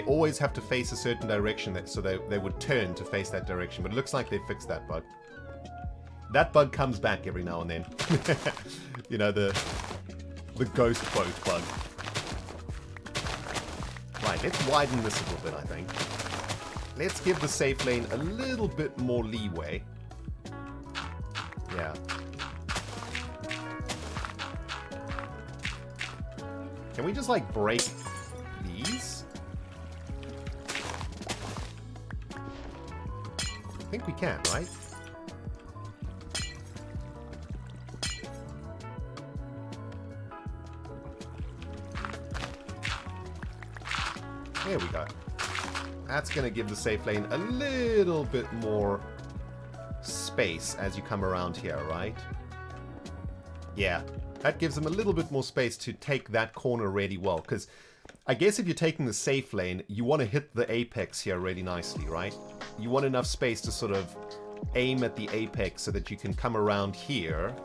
always have to face a certain direction, so they would turn to face that direction. But it looks like they fixed that bug. That bug comes back every now and then. You know, the ghost boat bug. Right, let's widen this a little bit, I think. Let's give the safe lane a little bit more leeway. Yeah. Can we just, like, break these? I think we can, right? There we go. That's going to give the safe lane a little bit more space as you come around here, right? Yeah, that gives them a little bit more space to take that corner really well, because I guess if you're taking the safe lane, you want to hit the apex here really nicely, right? You want enough space to sort of aim at the apex so that you can come around here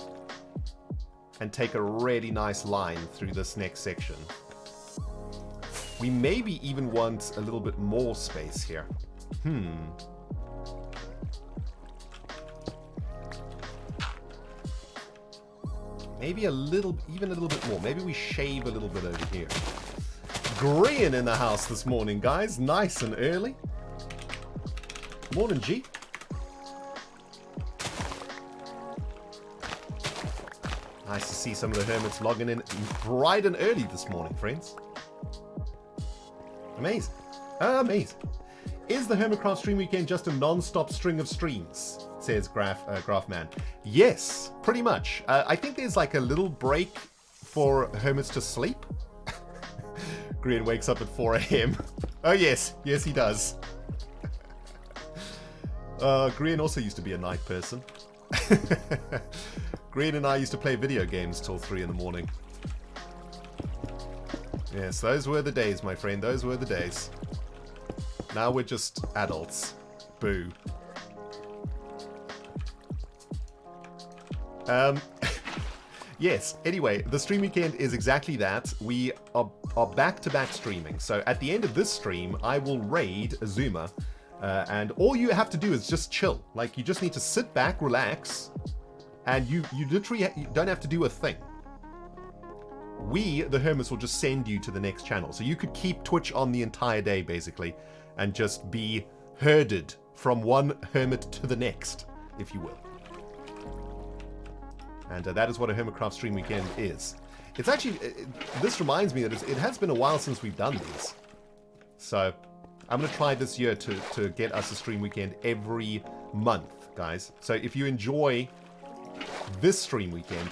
and take a really nice line through this next section. We maybe even want a little bit more space here. Maybe even a little bit more. Maybe we shave a little bit over here. Green in the house this morning, guys. Nice and early. Morning, G. Nice to see some of the hermits logging in bright and early this morning, friends. Amazing. Amazing. Is the HERMITCRAFT stream weekend just a non-stop string of streams? Says Graphman. Yes, pretty much. I think there's like a little break for hermits to sleep. Green wakes up at 4 a.m. Oh yes, yes he does. Green also used to be a night person. Green and I used to play video games till 3 in the morning. Yes, those were the days, my friend. Those were the days. Now we're just adults. Boo. Yes, anyway, the stream weekend is exactly that. We are back-to-back streaming. So at the end of this stream, I will raid Azuma. And all you have to do is just chill. Like, you just need to sit back, relax, and you literally don't have to do a thing. We, the Hermits, will just send you to the next channel. So you could keep Twitch on the entire day, basically, and just be herded from one Hermit to the next, if you will. And that is what a HERMITCRAFT stream weekend is. It's actually, this reminds me that it has been a while since we've done these. So I'm going to try this year to get us a stream weekend every month, guys. So if you enjoy this stream weekend,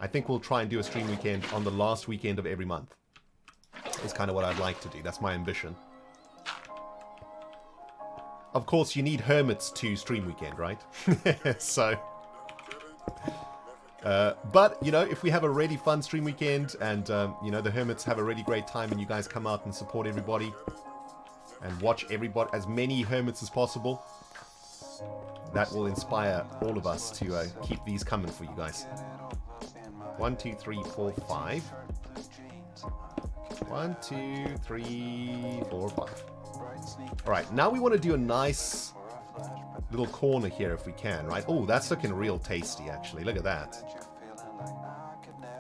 I think we'll try and do a stream weekend on the last weekend of every month. It's kind of what I'd like to do. That's my ambition. Of course, you need hermits to stream weekend, right? So... but, you know, if we have a really fun stream weekend and, you know, the hermits have a really great time and you guys come out and support everybody and watch everybody, as many hermits as possible, that will inspire all of us to keep these coming for you guys. 1, 2, 3, 4, 5. 1, 2, 3, 4, 5. Alright, now we want to do a nice little corner here if we can, right? Oh, that's looking real tasty, actually. Look at that.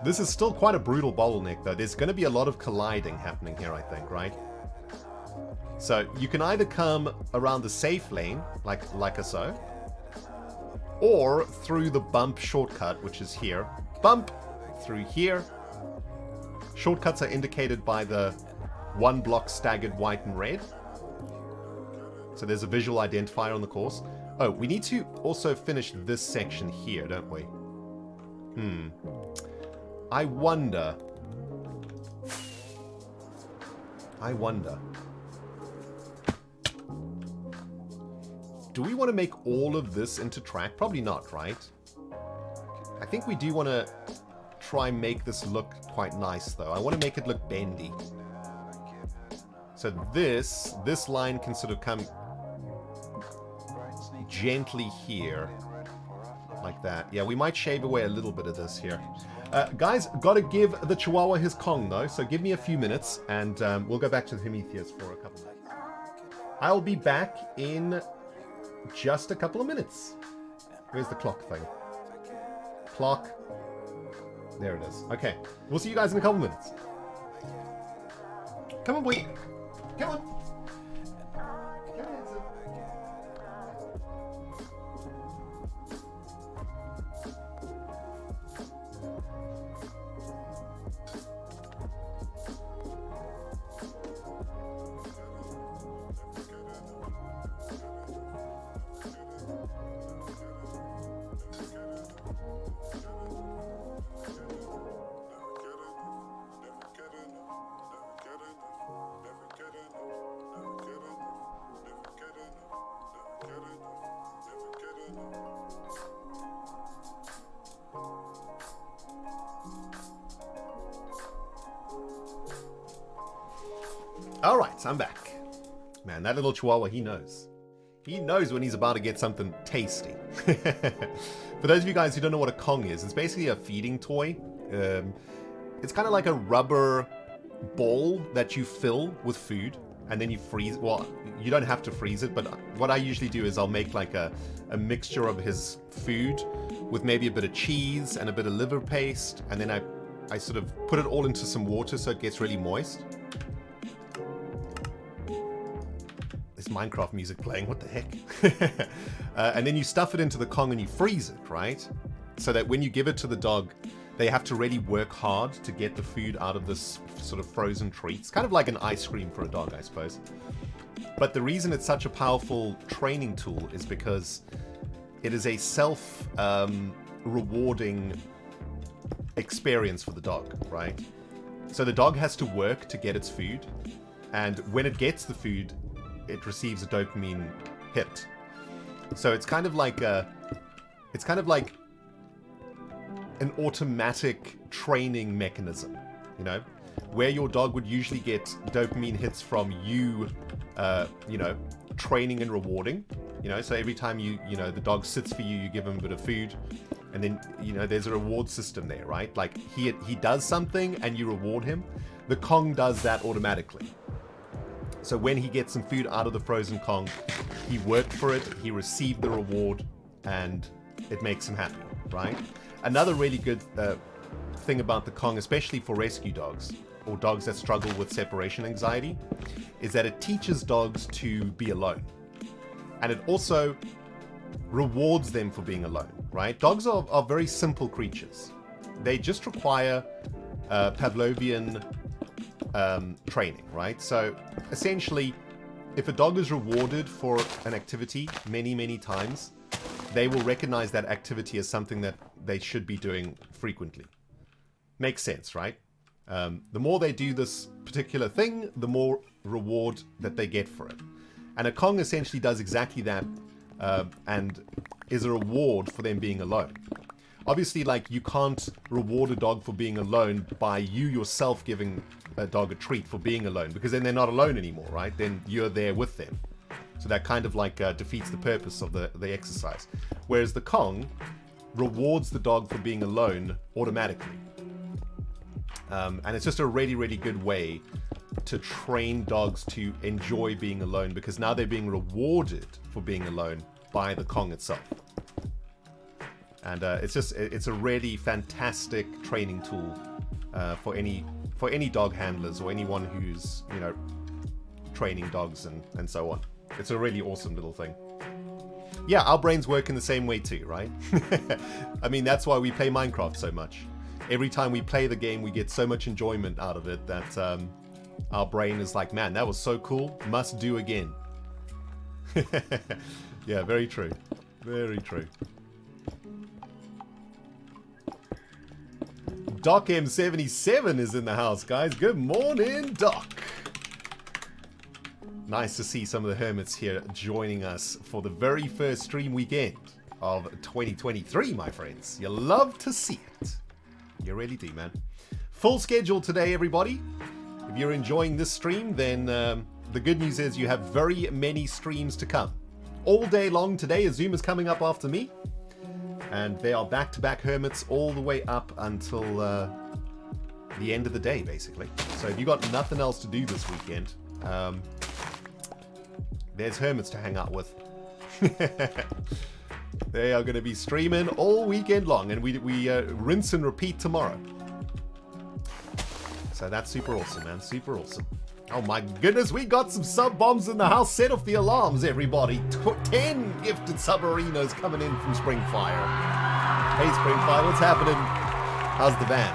This is still quite a brutal bottleneck, though. There's going to be a lot of colliding happening here, I think, right? So you can either come around the safe lane, like so, or through the bump shortcut, which is here. Bump through here. Shortcuts are indicated by the 1 block staggered white and red. So there's a visual identifier on the course. Oh, we need to also finish this section here, don't we? I wonder. Do we want to make all of this into track? Probably not, right? I think we do want to try and make this look quite nice, though. I want to make it look bendy. So this line can sort of come gently here, like that. Yeah, we might shave away a little bit of this here. Guys, gotta give the Chihuahua his Kong, though, so give me a few minutes, and we'll go back to the Prometheus for a couple minutes. I'll be back in just a couple of minutes. Where's the clock thing? Clock. There it is. Okay, we'll see you guys in a couple minutes. Come on, boy. Come on. All right, I'm back. Man, that little chihuahua, he knows. He knows when he's about to get something tasty. For those of you guys who don't know what a Kong is, it's basically a feeding toy. It's kind of like a rubber ball that you fill with food and then you freeze. Well, you don't have to freeze it, but what I usually do is I'll make like a mixture of his food with maybe a bit of cheese and a bit of liver paste, and then I sort of put it all into some water so it gets really moist. This Minecraft music playing, what the heck? And then you stuff it into the Kong and you freeze it, right? So that when you give it to the dog, they have to really work hard to get the food out of this sort of frozen treat. It's kind of like an ice cream for a dog, I suppose. But the reason it's such a powerful training tool is because it is a self-rewarding experience for the dog, right? So the dog has to work to get its food, and when it gets the food, it receives a dopamine hit. So it's kind of like an automatic training mechanism, you know, where your dog would usually get dopamine hits from you, you know, training and rewarding, you know. So every time you know, the dog sits for you, you give him a bit of food, and then, you know, there's a reward system there, right? Like he does something and you reward him. The Kong does that automatically. So when he gets some food out of the frozen Kong, he worked for it, he received the reward, and it makes him happy, right? Another really good thing about the Kong, especially for rescue dogs, or dogs that struggle with separation anxiety, is that it teaches dogs to be alone. And it also rewards them for being alone, right? Dogs are very simple creatures. They just require Pavlovian training, right? So essentially, if a dog is rewarded for an activity many, many times, they will recognize that activity as something that they should be doing frequently. Makes sense, right? The more they do this particular thing, the more reward that they get for it. And a Kong essentially does exactly that, and is a reward for them being alone. Obviously, like, you can't reward a dog for being alone by you yourself giving a dog a treat for being alone, because then they're not alone anymore, right? Then you're there with them. So that kind of like defeats the purpose of the exercise. Whereas the Kong rewards the dog for being alone automatically. And it's just a really, really good way to train dogs to enjoy being alone, because now they're being rewarded for being alone by the Kong itself. And it's a really fantastic training tool for any dog handlers or anyone who's, you know, training dogs and so on. It's a really awesome little thing. Yeah, our brains work in the same way too, right? I mean, that's why we play Minecraft so much. Every time we play the game, we get so much enjoyment out of it that our brain is like, man, that was so cool, must do again. Yeah, very true. Very true. Doc M77 is in the house, guys. Good morning, Doc. Nice to see some of the hermits here joining us for the very first stream weekend of 2023, my friends. You love to see it. You really do, man. Full schedule today, everybody. If you're enjoying this stream, then the good news is you have very many streams to come. All day long today, Azuma is coming up after me. And they are back-to-back hermits all the way up until the end of the day, basically. So if you've got nothing else to do this weekend, there's hermits to hang out with. They are going to be streaming all weekend long, and we rinse and repeat tomorrow. So that's super awesome, man. Super awesome. Oh my goodness, we got some sub-bombs in the house. Set off the alarms, everybody. 10 gifted submarinos coming in from Springfire. Hey, Springfire, what's happening? How's the van?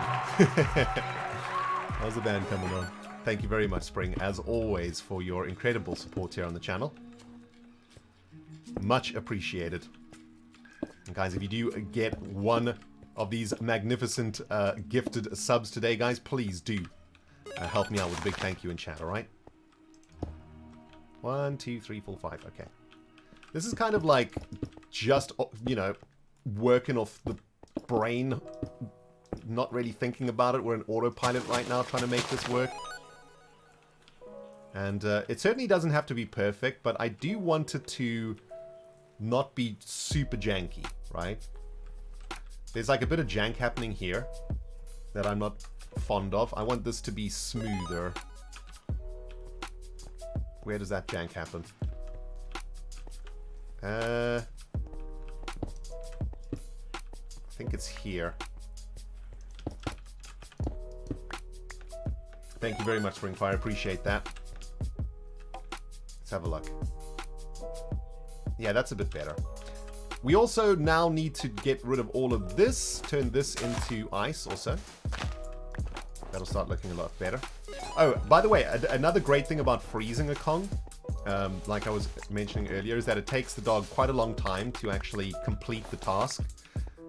How's the van coming on? Thank you very much, Spring, as always, for your incredible support here on the channel. Much appreciated. And guys, if you do get one of these magnificent gifted subs today, guys, please do help me out with a big thank you in chat, alright? 1, 2, 3, 4, 5, okay. This is kind of like just, you know, working off the brain, not really thinking about it. We're in autopilot right now trying to make this work. And it certainly doesn't have to be perfect, but I do want it to not be super janky, right? There's like a bit of jank happening here that I'm not fond of. I want this to be smoother. Where does that jank happen? I think it's here. Thank you very much, Springfire. I appreciate that. Let's have a look. Yeah, that's a bit better. We also now need to get rid of all of this. Turn this into ice also. That'll start looking a lot better. Oh, by the way, another great thing about freezing a Kong, like I was mentioning earlier, is that it takes the dog quite a long time to actually complete the task.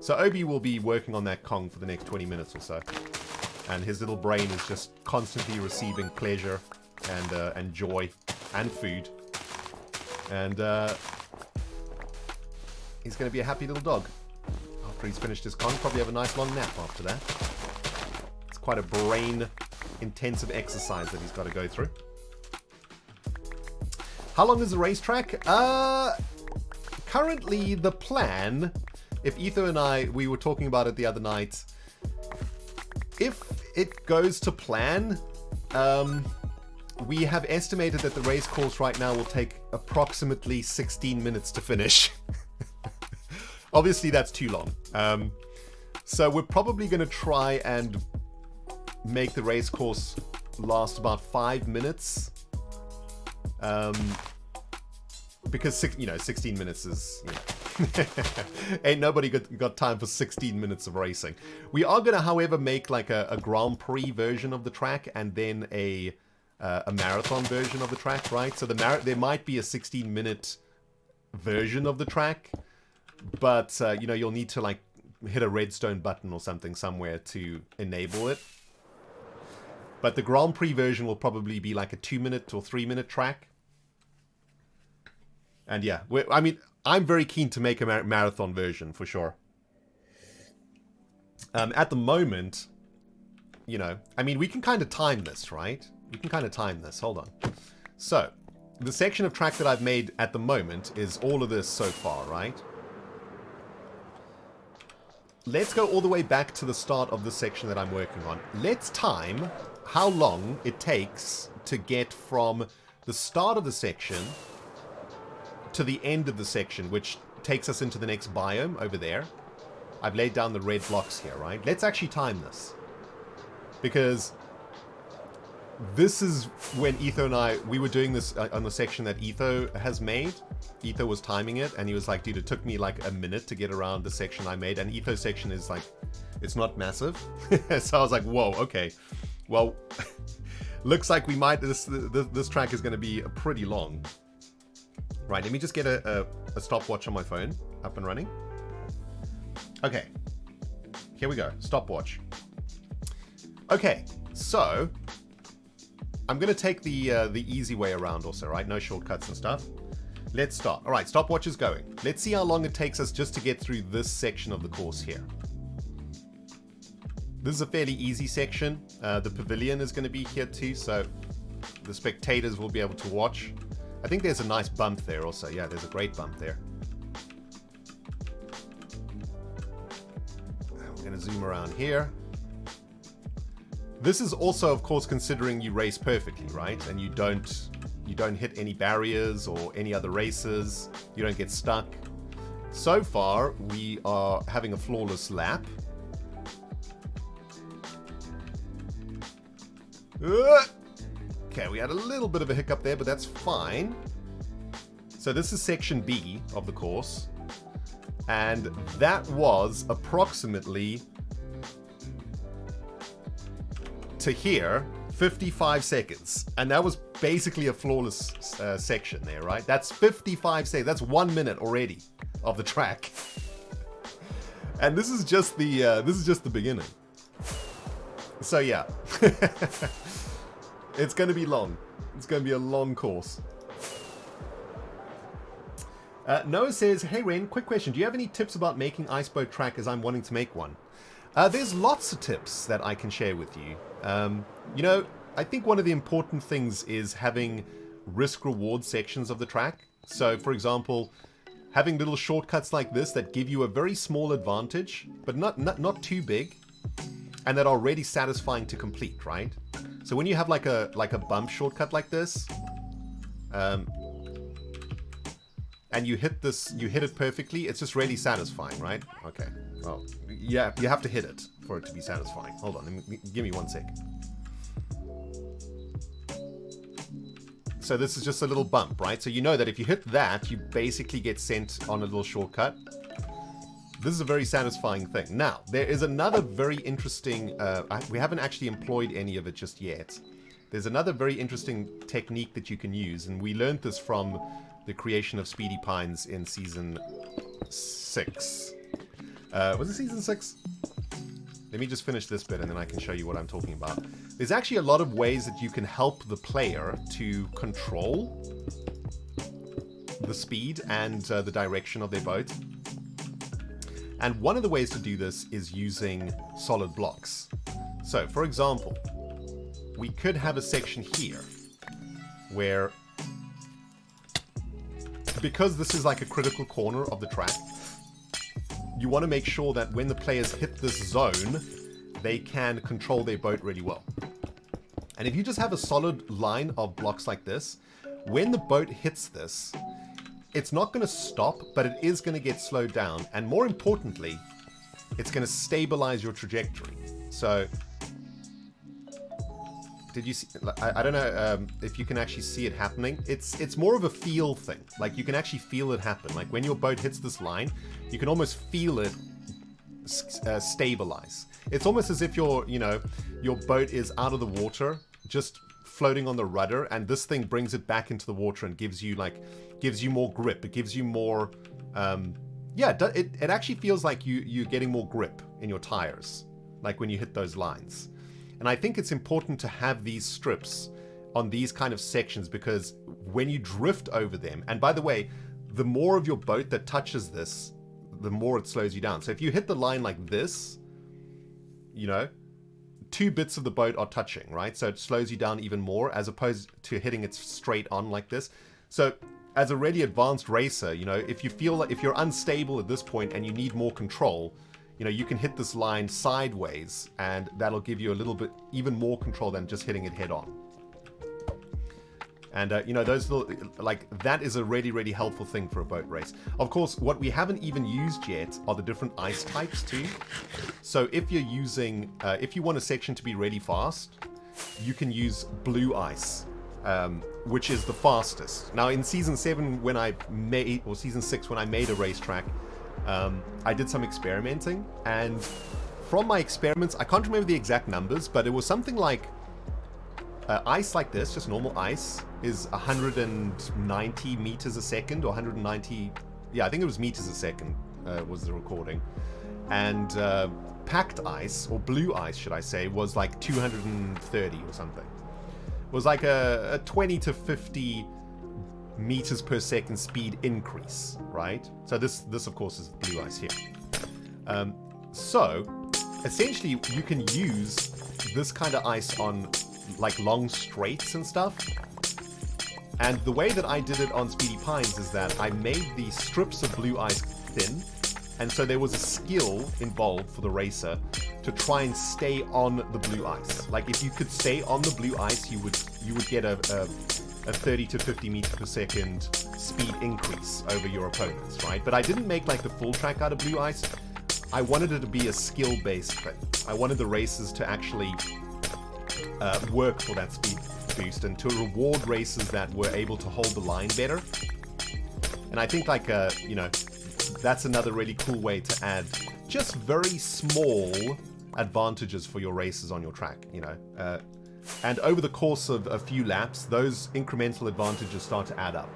So Obi will be working on that Kong for the next 20 minutes or so. And his little brain is just constantly receiving pleasure and joy and food. And he's going to be a happy little dog. After he's finished his Kong, probably have a nice long nap after that. It's quite a brain-intensive exercise that he's got to go through. How long is the racetrack? Currently, the plan, if Etho and we were talking about it the other night, if it goes to plan, we have estimated that the race course right now will take approximately 16 minutes to finish. Obviously, that's too long. So we're probably going to try and make the race course last about 5 minutes. Because, 16 minutes is... ain't nobody got time for 16 minutes of racing. We are going to, however, make like a Grand Prix version of the track and then a marathon version of the track, right? So there might be a 16-minute version of the track, but you'll need to like hit a redstone button or something somewhere to enable it. But the Grand Prix version will probably be like a 2-minute or 3-minute track. And yeah, I'm very keen to make a marathon version for sure. At the moment, we can kind of time this, right? We can kind of time this. Hold on. So, the section of track that I've made at the moment is all of this so far, right? Let's go all the way back to the start of the section that I'm working on. Let's time how long it takes to get from the start of the section to the end of the section, which takes us into the next biome over there. I've laid down the red blocks here, right? Let's actually time this. Because this is when Etho and we were doing this on the section that Etho has made. Etho was timing it, and he was like, dude, it took me like a minute to get around the section I made. And Etho's section is like, it's not massive. So I was like, whoa, okay. Well, looks like we might, this track is going to be pretty long. Right, let me just get a stopwatch on my phone up and running. Okay, here we go, stopwatch. Okay, so I'm going to take the easy way around also, right? No shortcuts and stuff. Let's start. All right, stopwatch is going. Let's see how long it takes us just to get through this section of the course here. This is a fairly easy section. The pavilion is going to be here too, so the spectators will be able to watch. I think there's a nice bump there also. Yeah, there's a great bump there. We're going to zoom around here. This is also, of course, considering you race perfectly, right? And you don't hit any barriers or any other races. You don't get stuck. So far, we are having a flawless lap. Okay, we had a little bit of a hiccup there, but that's fine. So this is section B of the course. And that was approximately, to here, 55 seconds. And that was basically a flawless section there, right? That's 55 seconds. That's 1 minute already of the track. And this is just the beginning. So yeah. It's going to be long. It's going to be a long course. Noah says, hey Ren, quick question. Do you have any tips about making iceboat track as I'm wanting to make one? There's lots of tips that I can share with you. I think one of the important things is having risk-reward sections of the track. So, for example, having little shortcuts like this that give you a very small advantage, but not too big, and that are really satisfying to complete, right? So when you have like a bump shortcut like this, and you hit it perfectly, it's just really satisfying, right? Okay. Well, yeah, you have to hit it for it to be satisfying. Hold on, give me 1 sec. So this is just a little bump, right? So you know that if you hit that, you basically get sent on a little shortcut. This is a very satisfying thing. Now, there is another very interesting... we haven't actually employed any of it just yet. There's another very interesting technique that you can use, and we learned this from the creation of Speedy Pines in Season 6. Was it Season 6? Let me just finish this bit and then I can show you what I'm talking about. There's actually a lot of ways that you can help the player to control the speed and the direction of their boat. And one of the ways to do this is using solid blocks. So, for example, we could have a section here where, because this is like a critical corner of the track, you want to make sure that when the players hit this zone, they can control their boat really well. And if you just have a solid line of blocks like this, when the boat hits this, it's not going to stop, but it is going to get slowed down. And more importantly, it's going to stabilize your trajectory. So, did you see? I don't know if you can actually see it happening. It's more of a feel thing. Like, you can actually feel it happen. Like, when your boat hits this line, you can almost feel it stabilize. It's almost as if your boat is out of the water, just floating on the rudder, and this thing brings it back into the water and gives you more grip. It gives you more, it actually feels like you're getting more grip in your tires, like when you hit those lines. And I think it's important to have these strips on these kind of sections, because when you drift over them, and by the way, the more of your boat that touches this, the more it slows you down. So if you hit the line like this, 2 bits of the boat are touching, right? So it slows you down even more, as opposed to hitting it straight on like this. So as a really advanced racer, if you feel like if you're unstable at this point and you need more control, you can hit this line sideways, and that'll give you a little bit even more control than just hitting it head on. And, those little, that is a really, really helpful thing for a boat race. Of course, what we haven't even used yet are the different ice types too. So if you're using, if you want a section to be really fast, you can use blue ice, which is the fastest. Now, in Season 7, or Season 6, when I made a racetrack, I did some experimenting, and from my experiments, I can't remember the exact numbers, but it was something like ice like this, just normal ice, is 190 meters a second, or 190, I think it was meters a second was the recording. And packed ice, or blue ice should I say, was like 230 or something. It was like a 20 to 50 meters per second speed increase, right? So this of course is blue ice here. So essentially you can use this kind of ice on like long straights and stuff. And the way that I did it on Speedy Pines is that I made the strips of blue ice thin, and so there was a skill involved for the racer to try and stay on the blue ice. Like, if you could stay on the blue ice, you would get a 30 to 50 meters per second speed increase over your opponents, right? But I didn't make like the full track out of blue ice. I wanted it to be a skill-based thing. I wanted the racers to actually work for that speed boost, and to reward racers that were able to hold the line better. And I think that's another really cool way to add just very small advantages for your racers on your track, and over the course of a few laps, those incremental advantages start to add up,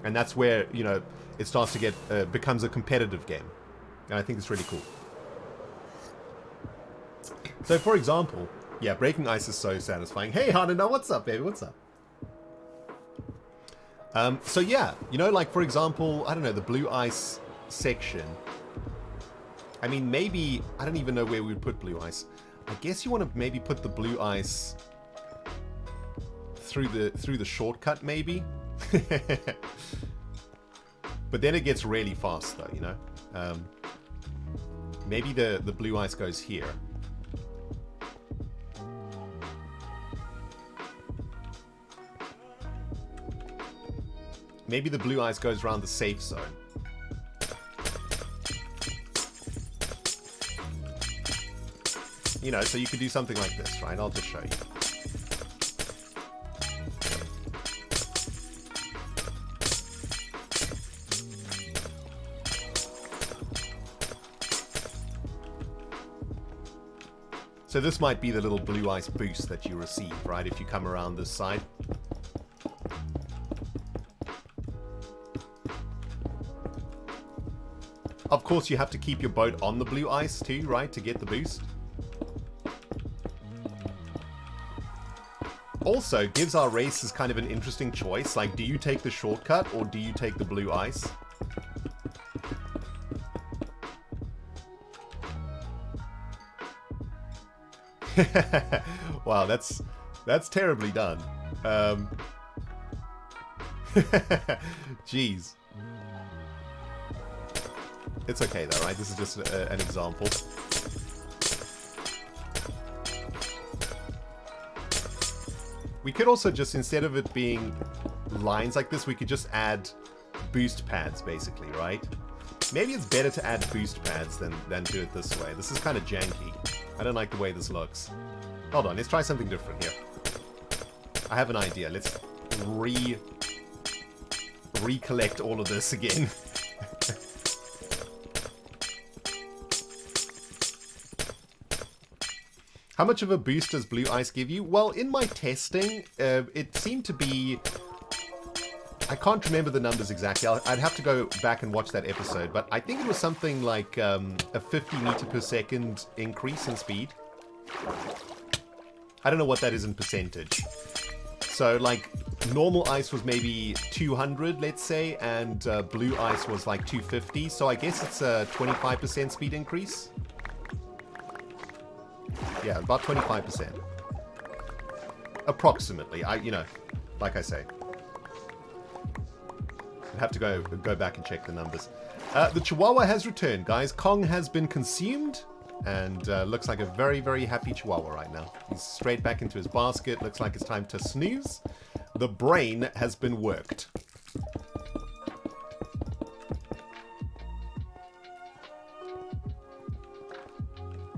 and that's where it starts to get becomes a competitive game. And I think it's really cool. So for example, yeah, breaking ice is so satisfying. Hey, Hanana, what's up, baby? What's up? So yeah, like for example, I don't know, the blue ice section. I mean, maybe, I don't even know where we would put blue ice. I guess you want to maybe put the blue ice through the shortcut maybe. But then it gets really fast though, you know. Maybe the blue ice goes here. Maybe the blue ice goes around the safe zone. You know, so you could do something like this, right? I'll just show you. So this might be the little blue ice boost that you receive, right? If you come around this side. Of course, you have to keep your boat on the blue ice too, right? To get the boost. Also, gives our racers kind of an interesting choice. Like, do you take the shortcut or do you take the blue ice? Wow, that's terribly done. Jeez. It's okay though, right? This is just an example. We could also just, instead of it being lines like this, we could just add boost pads, basically, right? Maybe it's better to add boost pads than do it this way. This is kind of janky. I don't like the way this looks. Hold on, let's try something different here. I have an idea. Let's recollect all of this again. How much of a boost does blue ice give you? Well, in my testing, it seemed to be... I can't remember the numbers exactly. I'd have to go back and watch that episode, but I think it was something like a 50 meter per second increase in speed. I don't know what that is in percentage. So, like, normal ice was maybe 200, let's say, and blue ice was like 250. So I guess it's a 25% speed increase. Yeah, about 25%. Approximately. You know, like I say. I'd have to go back and check the numbers. The Chihuahua has returned, guys. Kong has been consumed. And looks like a very, very happy Chihuahua right now. He's straight back into his basket. Looks like it's time to snooze. The brain has been worked.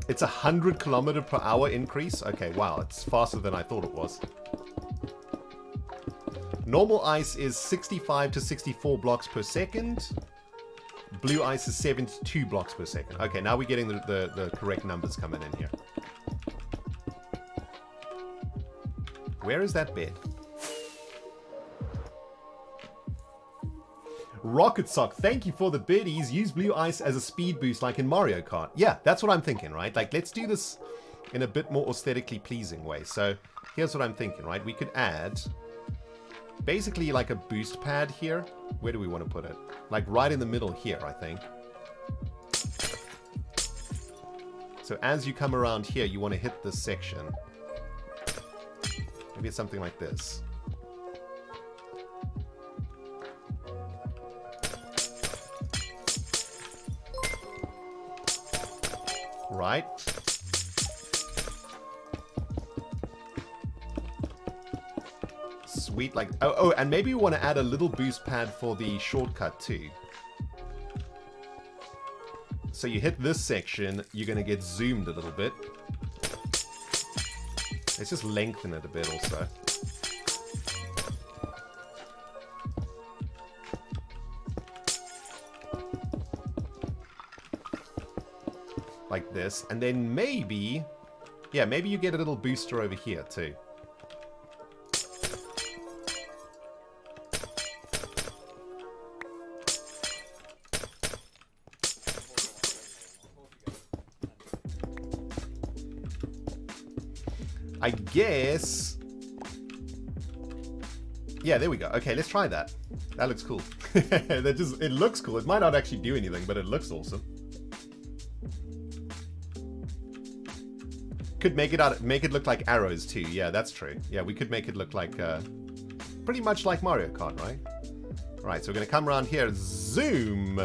It's 100 km/h increase. Okay, wow, it's faster than I thought it was. Normal ice is 65 to 64 blocks per second. Blue ice is 72 blocks per second. Okay, now we're getting the correct numbers coming in here. Where is that bed? Rocket Sock, thank you for the biddies. Use blue ice as a speed boost like in Mario Kart. Yeah, that's what I'm thinking, right? Like, let's do this in a bit more aesthetically pleasing way. So, here's what I'm thinking, right? We could add basically like a boost pad here. Where do we want to put it? Like right in the middle here, I think. So as you come around here, you want to hit this section. Maybe it's something like this. Right? Sweet, like, oh, and maybe we want to add a little boost pad for the shortcut too. So you hit this section, you're going to get zoomed a little bit. Let's just lengthen it a bit also. Like this, and then maybe, yeah, maybe you get a little booster over here too. I guess... Yeah, there we go. Okay, let's try that. That looks cool. It looks cool. It might not actually do anything, but it looks awesome. Could make it look like arrows too. Yeah, that's true. Yeah, we could make it look like pretty much like Mario Kart, right? All right, so we're gonna come around here, zoom.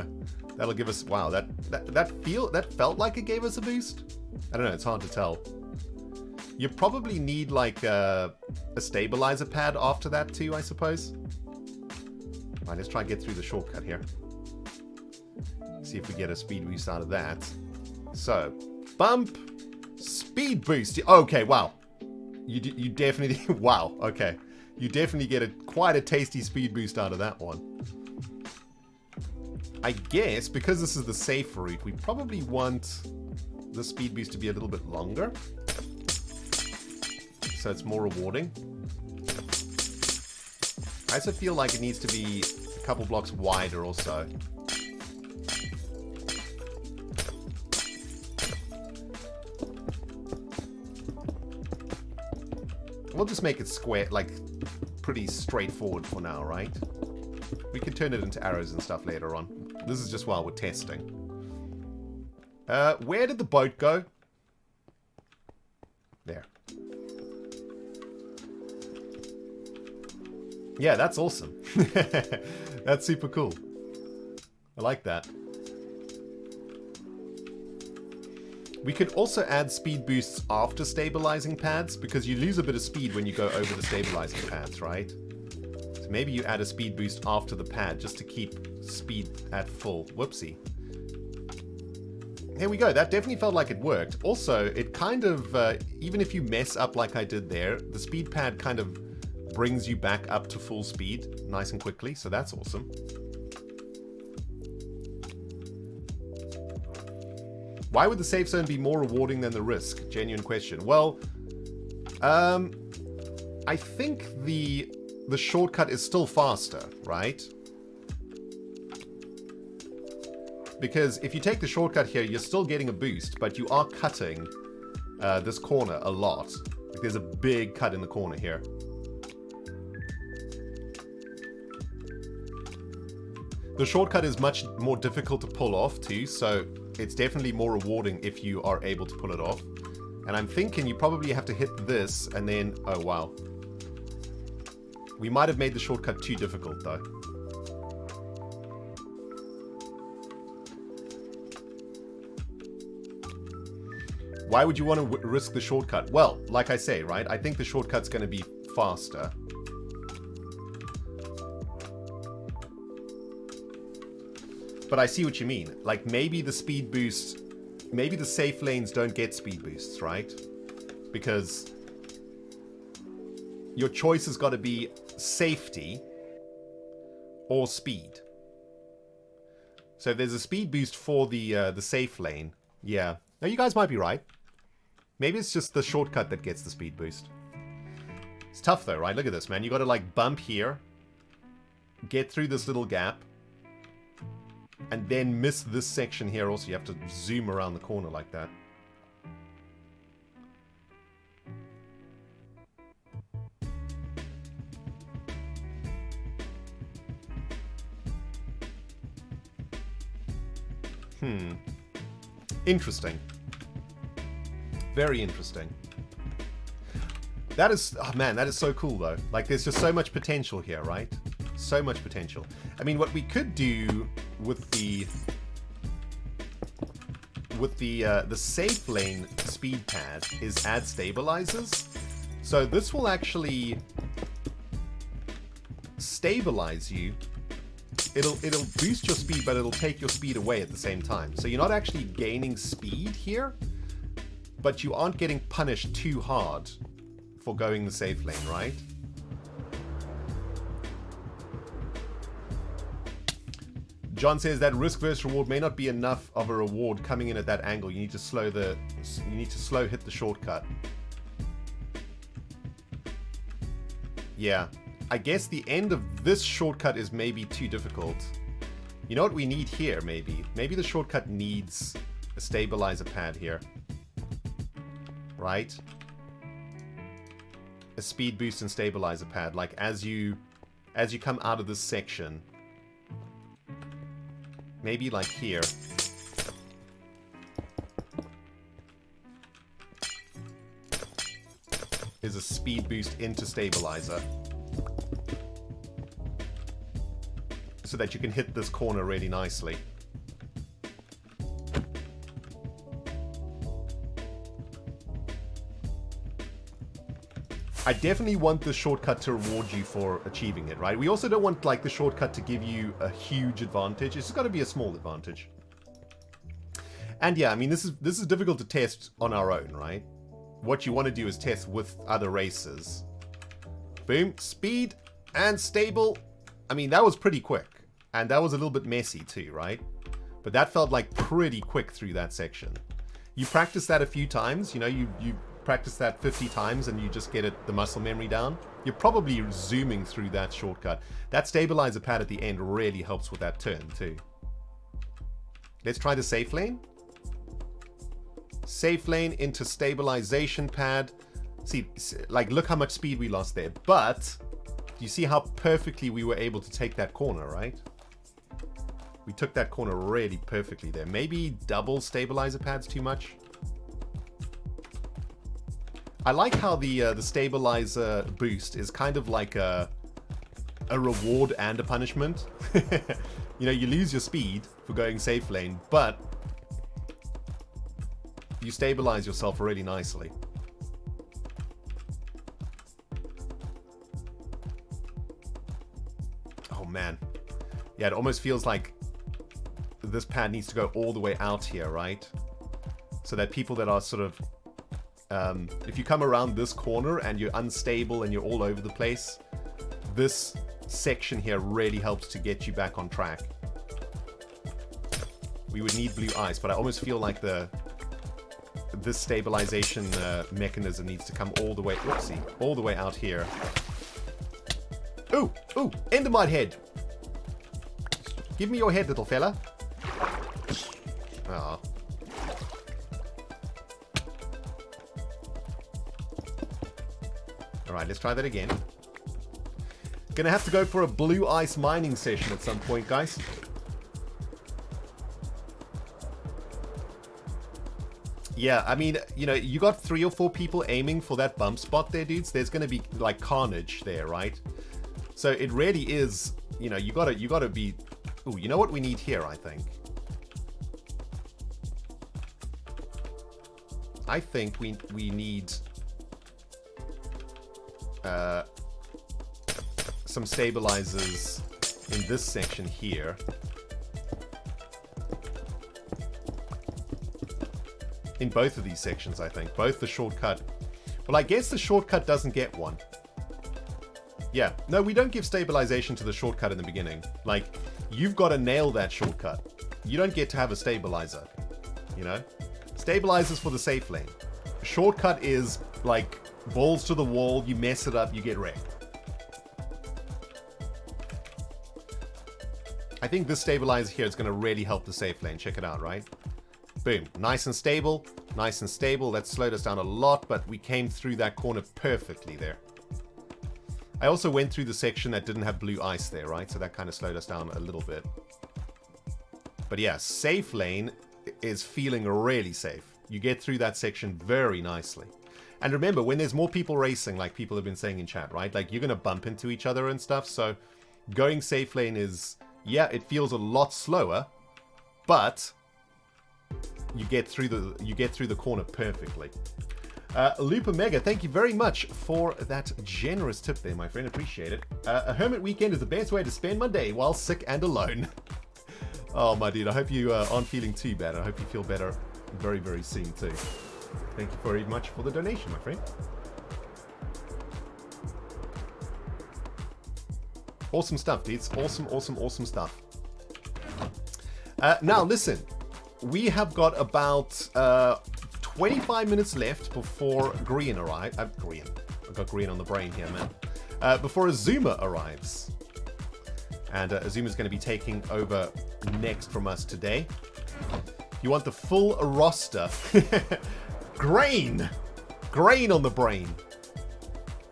That'll give us, wow, that felt like it gave us a boost. I don't know, it's hard to tell. You probably need like a stabilizer pad after that too, I suppose. All right, let's try and get through the shortcut here. See if we get a speed boost out of that. So, bump, speed boost. Okay, wow. You definitely, wow, okay. You definitely get quite a tasty speed boost out of that one. I guess, because this is the safe route, we probably want the speed boost to be a little bit longer. So it's more rewarding. I also feel like it needs to be a couple blocks wider or so. We'll just make it square, like, pretty straightforward for now, right? We can turn it into arrows and stuff later on. This is just while we're testing. Where did the boat go? There. Yeah, that's awesome. That's super cool. I like that. We could also add speed boosts after stabilizing pads, because you lose a bit of speed when you go over the stabilizing pads, right? So maybe you add a speed boost after the pad just to keep speed at full. Whoopsie. Here we go. That definitely felt like it worked. Also, it kind of, even if you mess up like I did there, the speed pad kind of brings you back up to full speed nice and quickly, so that's awesome. Why would the safe zone be more rewarding than the risk? Genuine question. Well, I think the shortcut is still faster, right? Because if you take the shortcut here, you're still getting a boost, but you are cutting this corner a lot. Like, there's a big cut in the corner here. The shortcut is much more difficult to pull off too, so it's definitely more rewarding if you are able to pull it off. And I'm thinking you probably have to hit this and then, oh wow. We might have made the shortcut too difficult though. Why would you want to risk the shortcut? Well, like I say, right? I think the shortcut's going to be faster. But I see what you mean. Like, maybe the speed boost... Maybe the safe lanes don't get speed boosts, right? Because your choice has got to be safety or speed. So if there's a speed boost for the safe lane, yeah. Now, you guys might be right. Maybe it's just the shortcut that gets the speed boost. It's tough though, right? Look at this, man. You got to, like, bump here, get through this little gap, and then miss this section here also. You have to zoom around the corner like that. Interesting. Very interesting. That is... Oh man, that is so cool though. Like, there's just so much potential here, right? So much potential. I mean, what we could do with the safe lane speed pad is add stabilizers. So this will actually stabilize you. It'll boost your speed, but it'll take your speed away at the same time. So you're not actually gaining speed here, but you aren't getting punished too hard for going the safe lane, right? John says that risk versus reward may not be enough of a reward coming in at that angle. You need to slow hit the shortcut. Yeah. I guess the end of this shortcut is maybe too difficult. You know what we need here, maybe? Maybe the shortcut needs a stabilizer pad here. Right? A speed boost and stabilizer pad. Like, as you come out of this section... Maybe like here. speed boost into stabilizer, so that you can hit this corner really nicely. I definitely want the shortcut to reward you for achieving it, right? We also don't want like the shortcut to give you a huge advantage. It's got to be a small advantage. And yeah, I mean, this is difficult to test on our own, right? What you want to do is test with other racers. Boom, speed and stable. I mean, that was pretty quick. And that was a little bit messy too, right? But that felt like pretty quick through that section. You practice that a few times, you know, you practice that 50 times and you just get the muscle memory down. You're probably zooming through that shortcut. That stabilizer pad at the end really helps with that turn too. Let's try the safe lane. Safe lane into stabilization pad. See, like, look how much speed we lost there. But you see how perfectly we were able to take that corner, right? We took that corner really perfectly there. Maybe double stabilizer pads too much. I like how the stabilizer boost is kind of like a reward and a punishment. You know, you lose your speed for going safe lane, but you stabilize yourself really nicely. Oh man. Yeah, it almost feels like this pad needs to go all the way out here, right? So that people that are sort of... if you come around this corner and you're unstable and you're all over the place, this section here really helps to get you back on track. We would need blue ice, but I almost feel like this stabilization mechanism needs to come all the way, whoopsie, all the way out here. Ooh, ooh, Endermite head. Give me your head, little fella. Ah. Alright, let's try that again. Gonna have to go for a blue ice mining session at some point, guys. Yeah, I mean, you know, you got 3 or 4 people aiming for that bump spot there, dudes. There's gonna be, like, carnage there, right? So it really is, you know, you gotta be... Ooh, you know what we need here, I think? I think we need... some stabilizers in this section here. In both of these sections, I think. Both the shortcut... Well, I guess the shortcut doesn't get one. Yeah. No, we don't give stabilization to the shortcut in the beginning. Like, you've got to nail that shortcut. You don't get to have a stabilizer. You know? Stabilizers for the safe lane. Shortcut is, like, balls to the wall. You mess it up, you get wrecked. I think this stabilizer here is going to really help the safe lane. Check it out, right? Boom. Nice and stable. Nice and stable. That slowed us down a lot, but we came through that corner perfectly there. I also went through the section that didn't have blue ice there, right? So that kind of slowed us down a little bit. But yeah, safe lane is feeling really safe. You get through that section very nicely. And remember, when there's more people racing, like people have been saying in chat, right? Like, you're going to bump into each other and stuff. So going safe lane is... Yeah, it feels a lot slower, but you get through the corner perfectly. Loop Omega, thank you very much for that generous tip there, my friend. Appreciate it. A hermit weekend is the best way to spend my day while sick and alone. Oh, my dude, I hope you aren't feeling too bad. I hope you feel better very, very soon too. Thank you very much for the donation, my friend. Awesome stuff, dudes. Awesome, awesome, awesome stuff. Now, listen. We have got about 25 minutes left before Green arrives. Green. I've got Green on the brain here, man. Before Azuma arrives. And Azuma's going to be taking over next from us today. You want the full roster. Grain! Grain on the brain.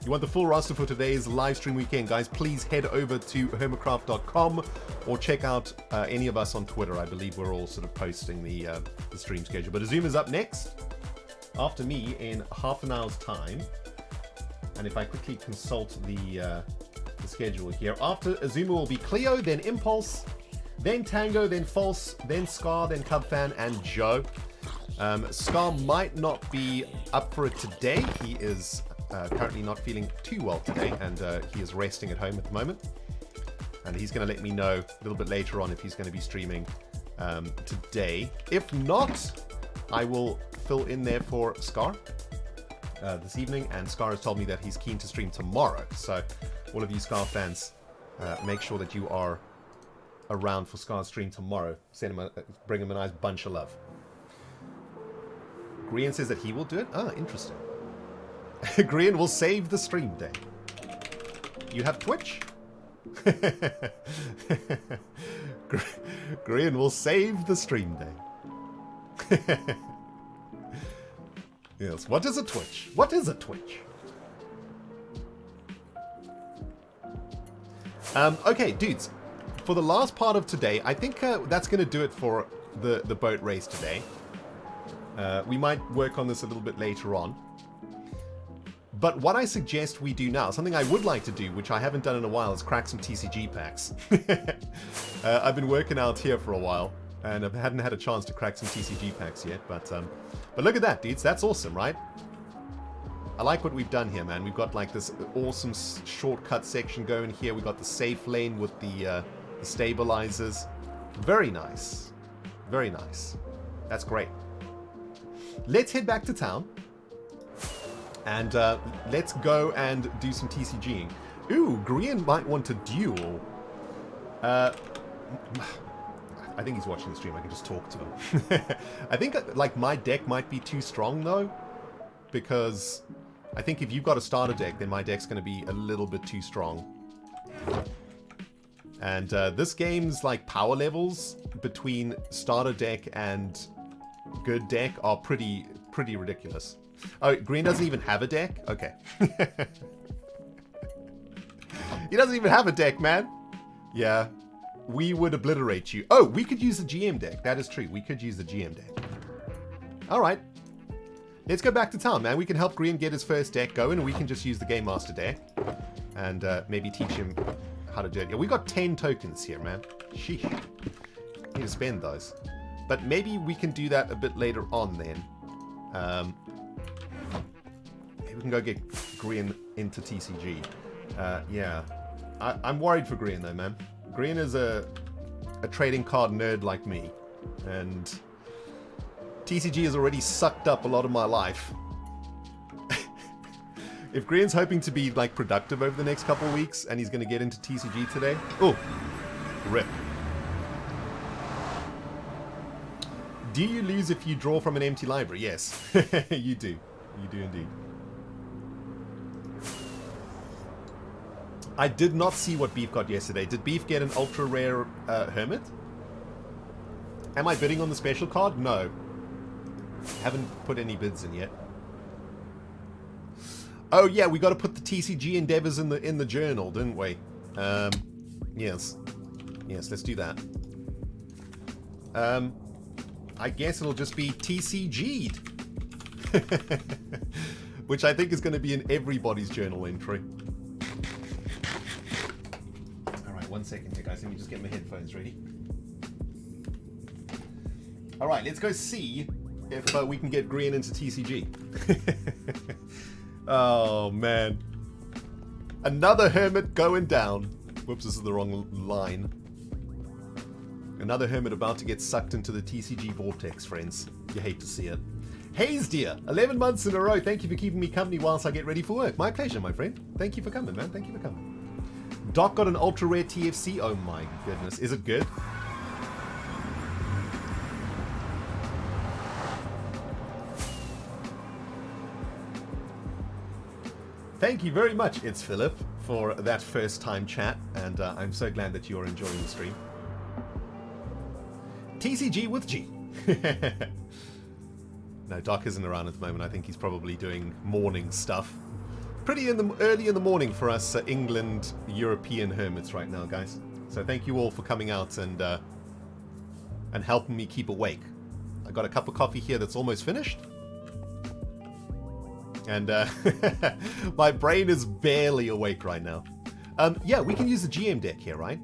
You want the full roster for today's live stream weekend, guys? Please head over to hermitcraft.com or check out any of us on Twitter. I believe we're all sort of posting the stream schedule. But Azuma's up next, after me, in half an hour's time. And if I quickly consult the schedule here, after Azuma will be Cleo, then Impulse, then Tango, then False, then Scar, then Cubfan, and Joe. Scar might not be up for it today. He is currently not feeling too well today, and he is resting at home at the moment. And he's going to let me know a little bit later on if he's going to be streaming today. If not, I will fill in there for Scar this evening, and Scar has told me that he's keen to stream tomorrow. So all of you Scar fans, make sure that you are around for Scar's stream tomorrow. Bring him a nice bunch of love. Grian says that he will do it. Ah, interesting. Grian will save the stream day. You have Twitch? Grian will save the stream day. Yes, what is a Twitch? What is a Twitch? Okay, dudes. For the last part of today, I think that's going to do it for the boat race today. We might work on this a little bit later on. But what I suggest we do now, something I would like to do, which I haven't done in a while, is crack some TCG packs. I've been working out here for a while, and I hadn't had a chance to crack some TCG packs yet. But look at that, dudes. That's awesome, right? I like what we've done here, man. We've got like this awesome shortcut section going here. We've got the safe lane with the stabilizers. Very nice. Very nice. That's great. Let's head back to town. And let's go and do some TCGing. Ooh, Grian might want to duel. I think he's watching the stream. I can just talk to him. I think like my deck might be too strong though, because I think if you've got a starter deck, then my deck's going to be a little bit too strong. And this game's like power levels between starter deck and good deck are pretty ridiculous. Oh, Green doesn't even have a deck? Okay. He doesn't even have a deck, man. Yeah. We would obliterate you. Oh, we could use the GM deck. That is true. We could use the GM deck. Alright. Let's go back to town, man. We can help Green get his first deck going, and we can just use the Game Master deck. And maybe teach him how to do it. Yeah, we got 10 tokens here, man. Sheesh. Need to spend those. But maybe we can do that a bit later on then. Maybe we can go get Green into TCG. Yeah. I'm worried for Green though, man. Green is a trading card nerd like me. And TCG has already sucked up a lot of my life. If Green's hoping to be like productive over the next couple of weeks and he's going to get into TCG today. Oh, rip. Do you lose if you draw from an empty library? Yes, you do. You do indeed. I did not see what Beef got yesterday. Did Beef get an ultra rare Hermit? Am I bidding on the special card? No. Haven't put any bids in yet. Oh yeah, we got to put the TCG endeavors in the journal, didn't we? Yes. Yes, let's do that. I guess it'll just be TCG'd. Which I think is going to be in everybody's journal entry. Alright, 1 second here, guys. Let me just get my headphones ready. Alright, let's go see if we can get Green into TCG. Oh, man. Another Hermit going down. Whoops, this is the wrong line. Another Hermit about to get sucked into the TCG vortex, friends. You hate to see it. Haze dear, 11 months in a row. Thank you for keeping me company whilst I get ready for work. My pleasure, my friend. Thank you for coming, man. Thank you for coming. Doc got an ultra rare TFC. Oh my goodness. Is it good? Thank you very much, It's Philip, for that first time chat, and I'm so glad that you're enjoying the stream. TCG with G. No, Doc isn't around at the moment. I think he's probably doing morning stuff. Pretty early in the morning for us England European hermits right now, guys. So thank you all for coming out and helping me keep awake. I got a cup of coffee here that's almost finished. And my brain is barely awake right now. Yeah, we can use the GM deck here, right?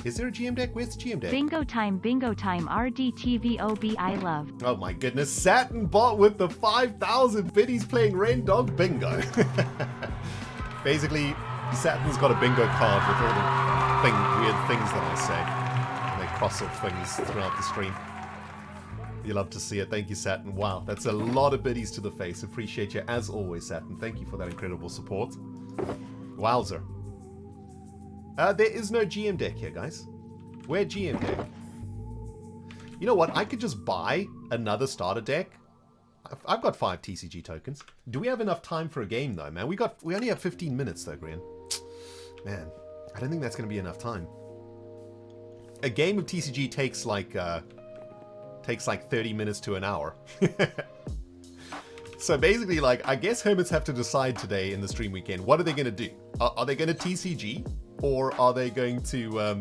Is there a GM deck? Where's the GM deck? Bingo time, RDTVOB, I love. Oh my goodness, Saturn bot with the 5,000 biddies playing Rendog bingo. Basically, Saturn's got a bingo card with all the weird things that I say. And they cross off things throughout the stream. You love to see it. Thank you, Saturn. Wow, that's a lot of biddies to the face. Appreciate you as always, Saturn. Thank you for that incredible support. Wowzer. There is no GM deck here, guys. Where GM deck? You know what? I could just buy another starter deck. I've got 5 TCG tokens. Do we have enough time for a game, though, man? We only have 15 minutes, though, Grian. Man, I don't think that's going to be enough time. A game of TCG takes like 30 minutes to an hour. So basically, like, I guess Hermits have to decide today in the stream weekend. What are they going to do? Are they going to TCG? Or are they going to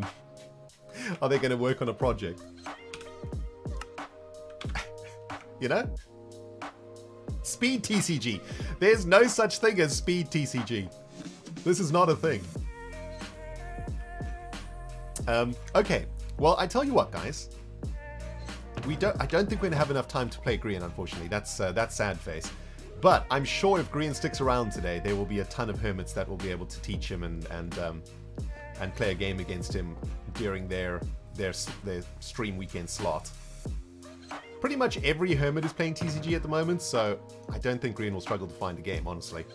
work on a project? You know? Speed TCG. There's no such thing as speed TCG. This is not a thing. Okay. Well, I tell you what, guys. I don't think we're gonna have enough time to play Grian, unfortunately. That's sad face. But I'm sure if Grian sticks around today, there will be a ton of Hermits that will be able to teach him and play a game against him during their stream weekend slot. Pretty much every Hermit is playing TCG at the moment, so I don't think Grian will struggle to find a game, honestly.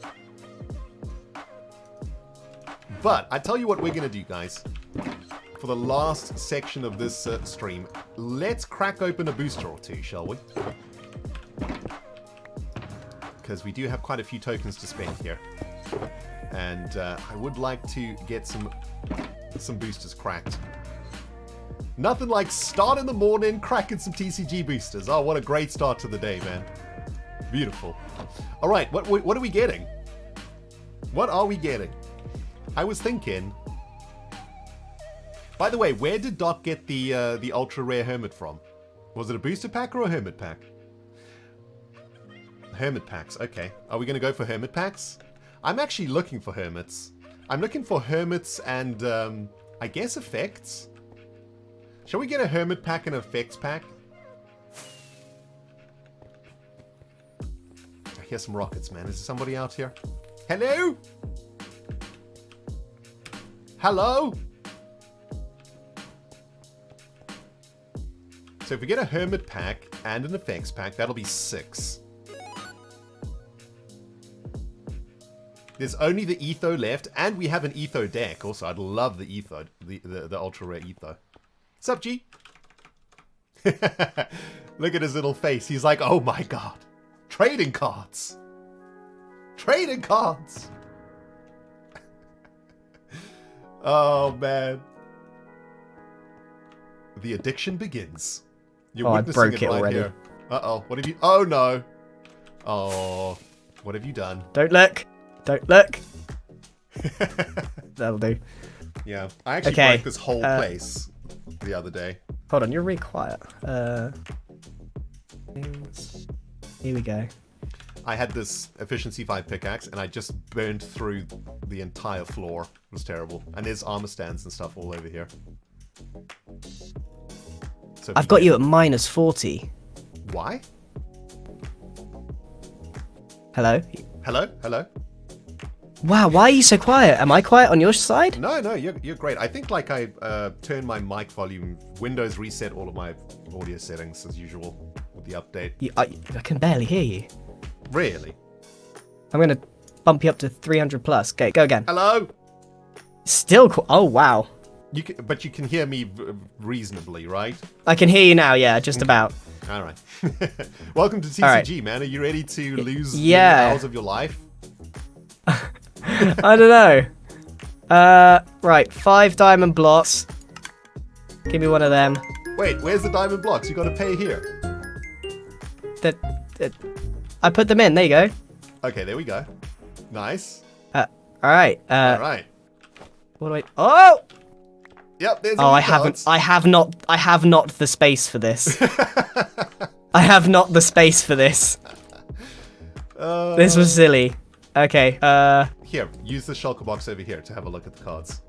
But I tell you what we're gonna do, guys. For the last section of this stream, let's crack open a booster or two, shall we? Because we do have quite a few tokens to spend here. And I would like to get some boosters cracked. Nothing like start in the morning, cracking some TCG boosters. Oh, what a great start to the day, man. Beautiful. All right, what are we getting? What are we getting? I was thinking... By the way, where did Doc get the ultra rare Hermit from? Was it a booster pack or a Hermit pack? Hermit packs, okay. Are we going to go for Hermit packs? I'm actually looking for Hermits. I'm looking for Hermits and, I guess, effects. Shall we get a Hermit pack and an effects pack? I hear some rockets, man. Is there somebody out here? Hello? Hello? So if we get a Hermit pack and an effects pack, that'll be 6. There's only the Etho left, and we have an Etho deck. Also, I'd love the Etho, the ultra rare Etho. Sup, G? Look at his little face. He's like, oh my god. Trading cards. Trading cards. Oh, man. The addiction begins. You're witnessing I broke it right already. here. Uh-oh. What have you... Oh, no. Oh. What have you done? Don't look. Don't look. That'll do. Yeah. I actually broke this whole place the other day. Hold on, you're really quiet. Here we go. I had this efficiency 5 pickaxe and I just burned through the entire floor. It was terrible. And there's armor stands and stuff all over here. So I've got you at -40. Why? Hello? Hello? Hello? Wow, why are you so quiet? Am I quiet on your side? No, you're great. I think like I turned my mic volume, Windows reset all of my audio settings as usual with the update. I can barely hear you. Really? I'm going to bump you up to 300 plus. Okay, go again. Hello? Still oh, wow. But you can hear me reasonably, right? I can hear you now, yeah, just about. All right. Welcome to TCG, right. man. Are you ready to lose the hours of your life? I don't know. Right, 5 diamond blocks. Give me one of them. Wait, where's the diamond blocks? You got to pay here. I put them in. There you go. Okay, there we go. Nice. All right. All right. What do I? Oh. Yep. There's. Oh, I haven't. I have not the space for this. I have not the space for this. This was silly. Okay, Here, use the shulker box over here to have a look at the cards.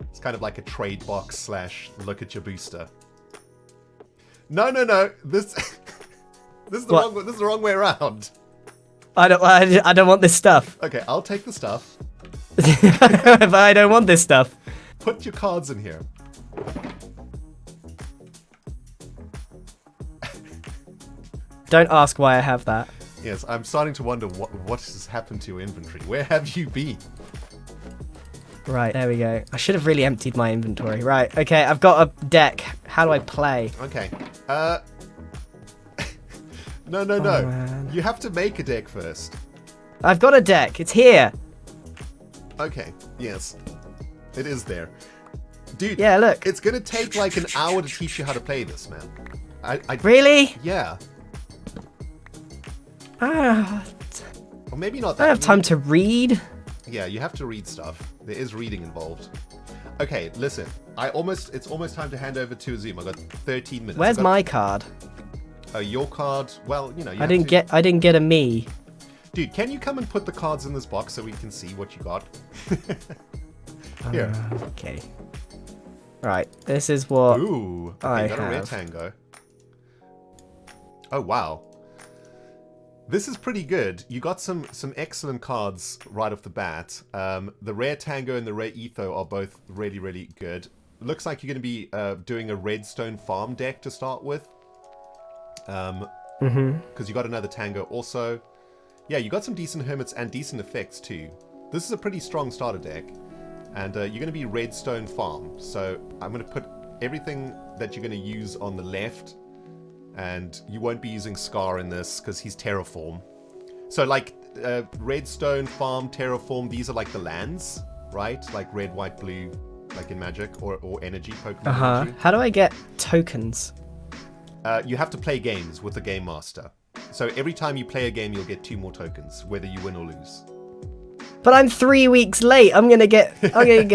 It's kind of like a trade box slash look at your booster. No. This this is the wrong way around. I don't want this stuff. Okay, I'll take the stuff. But I don't want this stuff. Put your cards in here. Don't ask why I have that. Yes, I'm starting to wonder what has happened to your inventory. Where have you been? Right, there we go. I should have really emptied my inventory. Right, okay, I've got a deck. How do I play? Okay. No. Man. You have to make a deck first. I've got a deck. It's here. Okay, yes. It is there. Dude, Yeah, look. it's gonna take like an hour to teach you how to play this, man. I Really? Yeah. Ah, Or maybe not I that. don't have time to read. Yeah, you have to read stuff. There is reading involved. Okay, listen. It's almost time to hand over to Azim. I got 13 minutes. Where's my card? Your card? Well, you know, I didn't get a me. Dude, can you come and put the cards in this box so we can see what you got? Here. Okay. Right, this is what Ooh. Okay, I you got a rare have. tango. Oh, wow. This is pretty good. You got some excellent cards right off the bat. The rare tango and the rare etho are both really, really good. Looks like you're going to be doing a redstone farm deck to start with. Because you got another tango also. Yeah, you got some decent hermits and decent effects too. This is a pretty strong starter deck. And you're going to be redstone farm. So I'm going to put everything that you're going to use on the left. And you won't be using Scar in this because he's terraform. So like redstone, farm, terraform, these are like the lands, right? Like red, white, blue, like in Magic or energy, Pokemon energy. How do I get tokens? You have to play games with the Game Master. So every time you play a game, you'll get 2 more tokens, whether you win or lose. But I'm 3 weeks late. I'm gonna get destroyed. You're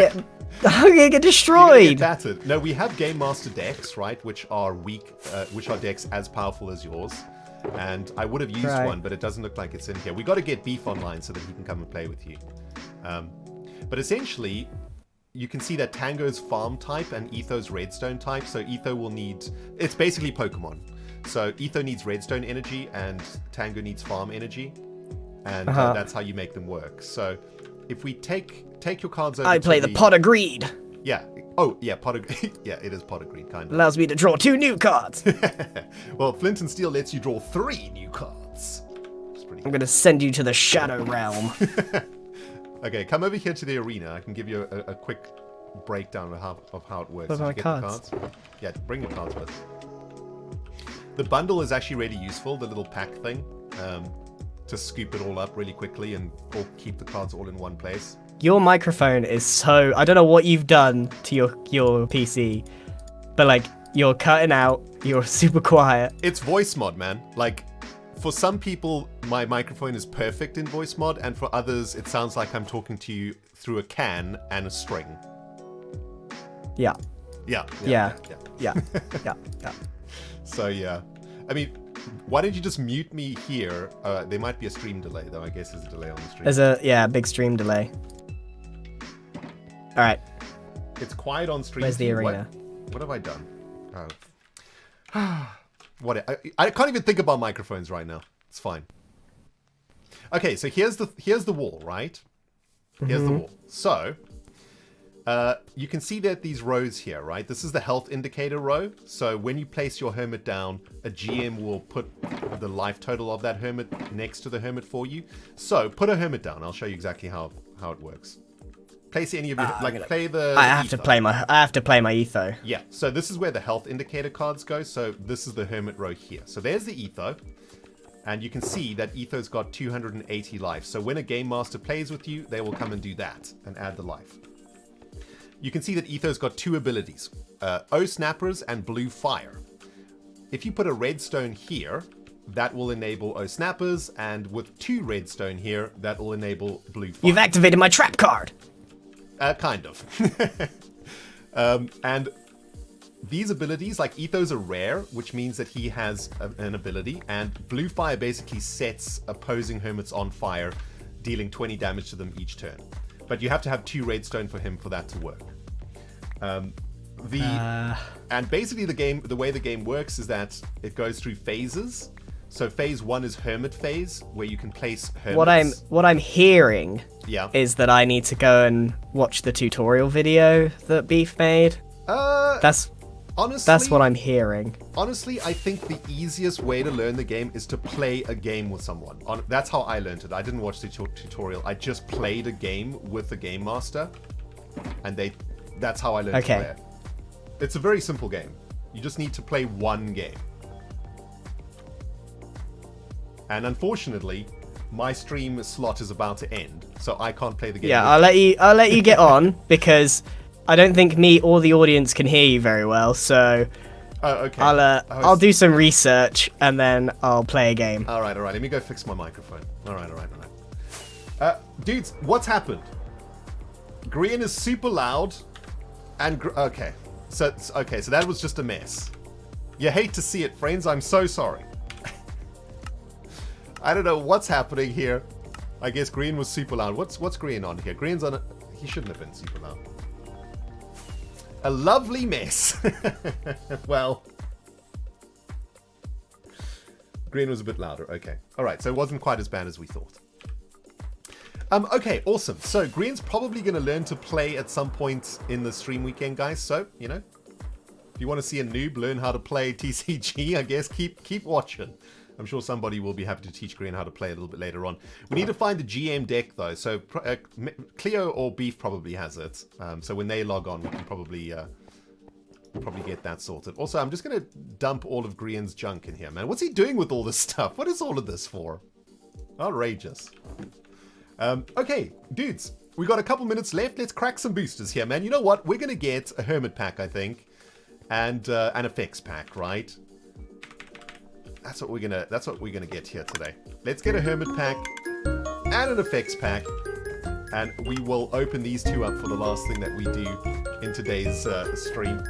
gonna get battered. No, we have Game Master decks, right, which are weak, which are decks as powerful as yours. And I would have used one, but it doesn't look like it's in here. We got to get Beef online so that he can come and play with you. But essentially, you can see that Tango's farm type and Etho's redstone type. So Etho will need... It's basically Pokemon. So Etho needs redstone energy and Tango needs farm energy. And that's how you make them work. So if we take your cards over I play the Pot of Greed. Yeah. Oh, yeah, Pot of Greed. Yeah, it is Pot of Greed, kind of. Allows me to draw 2 new cards. Well, Flint and Steel lets you draw 3 new cards. It's pretty I'm gonna send you to the Shadow Realm. Okay, come over here to the arena. I can give you a quick breakdown of how it works. What about Did you my get the cards? Yeah, bring your cards with. The bundle is actually really useful, the little pack thing, to scoop it all up really quickly and keep the cards all in one place. Your microphone is so... I don't know what you've done to your PC, but like, you're cutting out, you're super quiet. It's voice mod, man. Like, for some people, my microphone is perfect in voice mod, and for others, it sounds like I'm talking to you through a can and a string. Yeah. Yeah. So, yeah. I mean, why don't you just mute me here? There might be a stream delay, though. I guess there's a delay on the stream. There's a big stream delay. All right. It's quiet on stream. Where's the arena? What have I done? Oh. I can't even think about microphones right now. It's fine. Okay, so here's the wall, right? Here's the wall. So you can see that these rows here, right? This is the health indicator row. So when you place your hermit down, a GM will put the life total of that hermit next to the hermit for you. So put a hermit down. I'll show you exactly how it works. Place any of your play the. I have to play my Etho. Yeah. So this is where the health indicator cards go. So this is the hermit row here. So there's the Etho. And you can see that Etho's got 280 life. So when a Game Master plays with you, they will come and do that and add the life. You can see that Etho's got 2 abilities, O Snappers and Blue Fire. If you put a redstone here, that will enable O Snappers, and with 2 redstone here, that will enable Blue Fire. You've activated my trap card! Kind of. And these abilities, like Ethos are rare, which means that he has an ability, and Blue Fire basically sets opposing hermits on fire, dealing 20 damage to them each turn. But you have to have 2 redstone for him for that to work. And basically the way the game works is that it goes through phases. So phase 1 is hermit phase, where you can place hermits. What I'm hearing Yeah. is that I need to go and watch the tutorial video that Beef made. That's what I'm hearing. Honestly, I think the easiest way to learn the game is to play a game with someone. That's how I learned it. I didn't watch the tutorial. I just played a game with the game master, and that's how I learned to play it. It's a very simple game. You just need to play one game. And unfortunately, my stream slot is about to end, so I can't play the game. Yeah, I'll let you get on because I don't think me or the audience can hear you very well. So okay. I'll do some research and then I'll play a game. All right. Let me go fix my microphone. All right. Dudes, what's happened? Green is super loud, and okay. So that was just a mess. You hate to see it, friends. I'm so sorry. I don't know what's happening here. I guess Green was super loud. What's Green on here? Green's on he shouldn't have been super loud. A lovely mess. Well, Green was a bit louder. Okay. All right. So it wasn't quite as bad as we thought. Okay, awesome. So Green's probably going to learn to play at some point in the stream weekend, guys. So, you know, if you want to see a noob learn how to play TCG, I guess keep watching. I'm sure somebody will be happy to teach Green how to play a little bit later on. We need to find the GM deck, though. So Cleo or Beef probably has it. So when they log on, we can probably get that sorted. Also, I'm just going to dump all of Green's junk in here, man. What's he doing with all this stuff? What is all of this for? Outrageous. Okay, dudes. We got a couple minutes left. Let's crack some boosters here, man. You know what? We're going to get a Hermit pack, I think. And an effects pack, right? That's what we're gonna get here today. Let's get a Hermit pack and an effects pack, and we will open these two up for the last thing that we do in today's stream.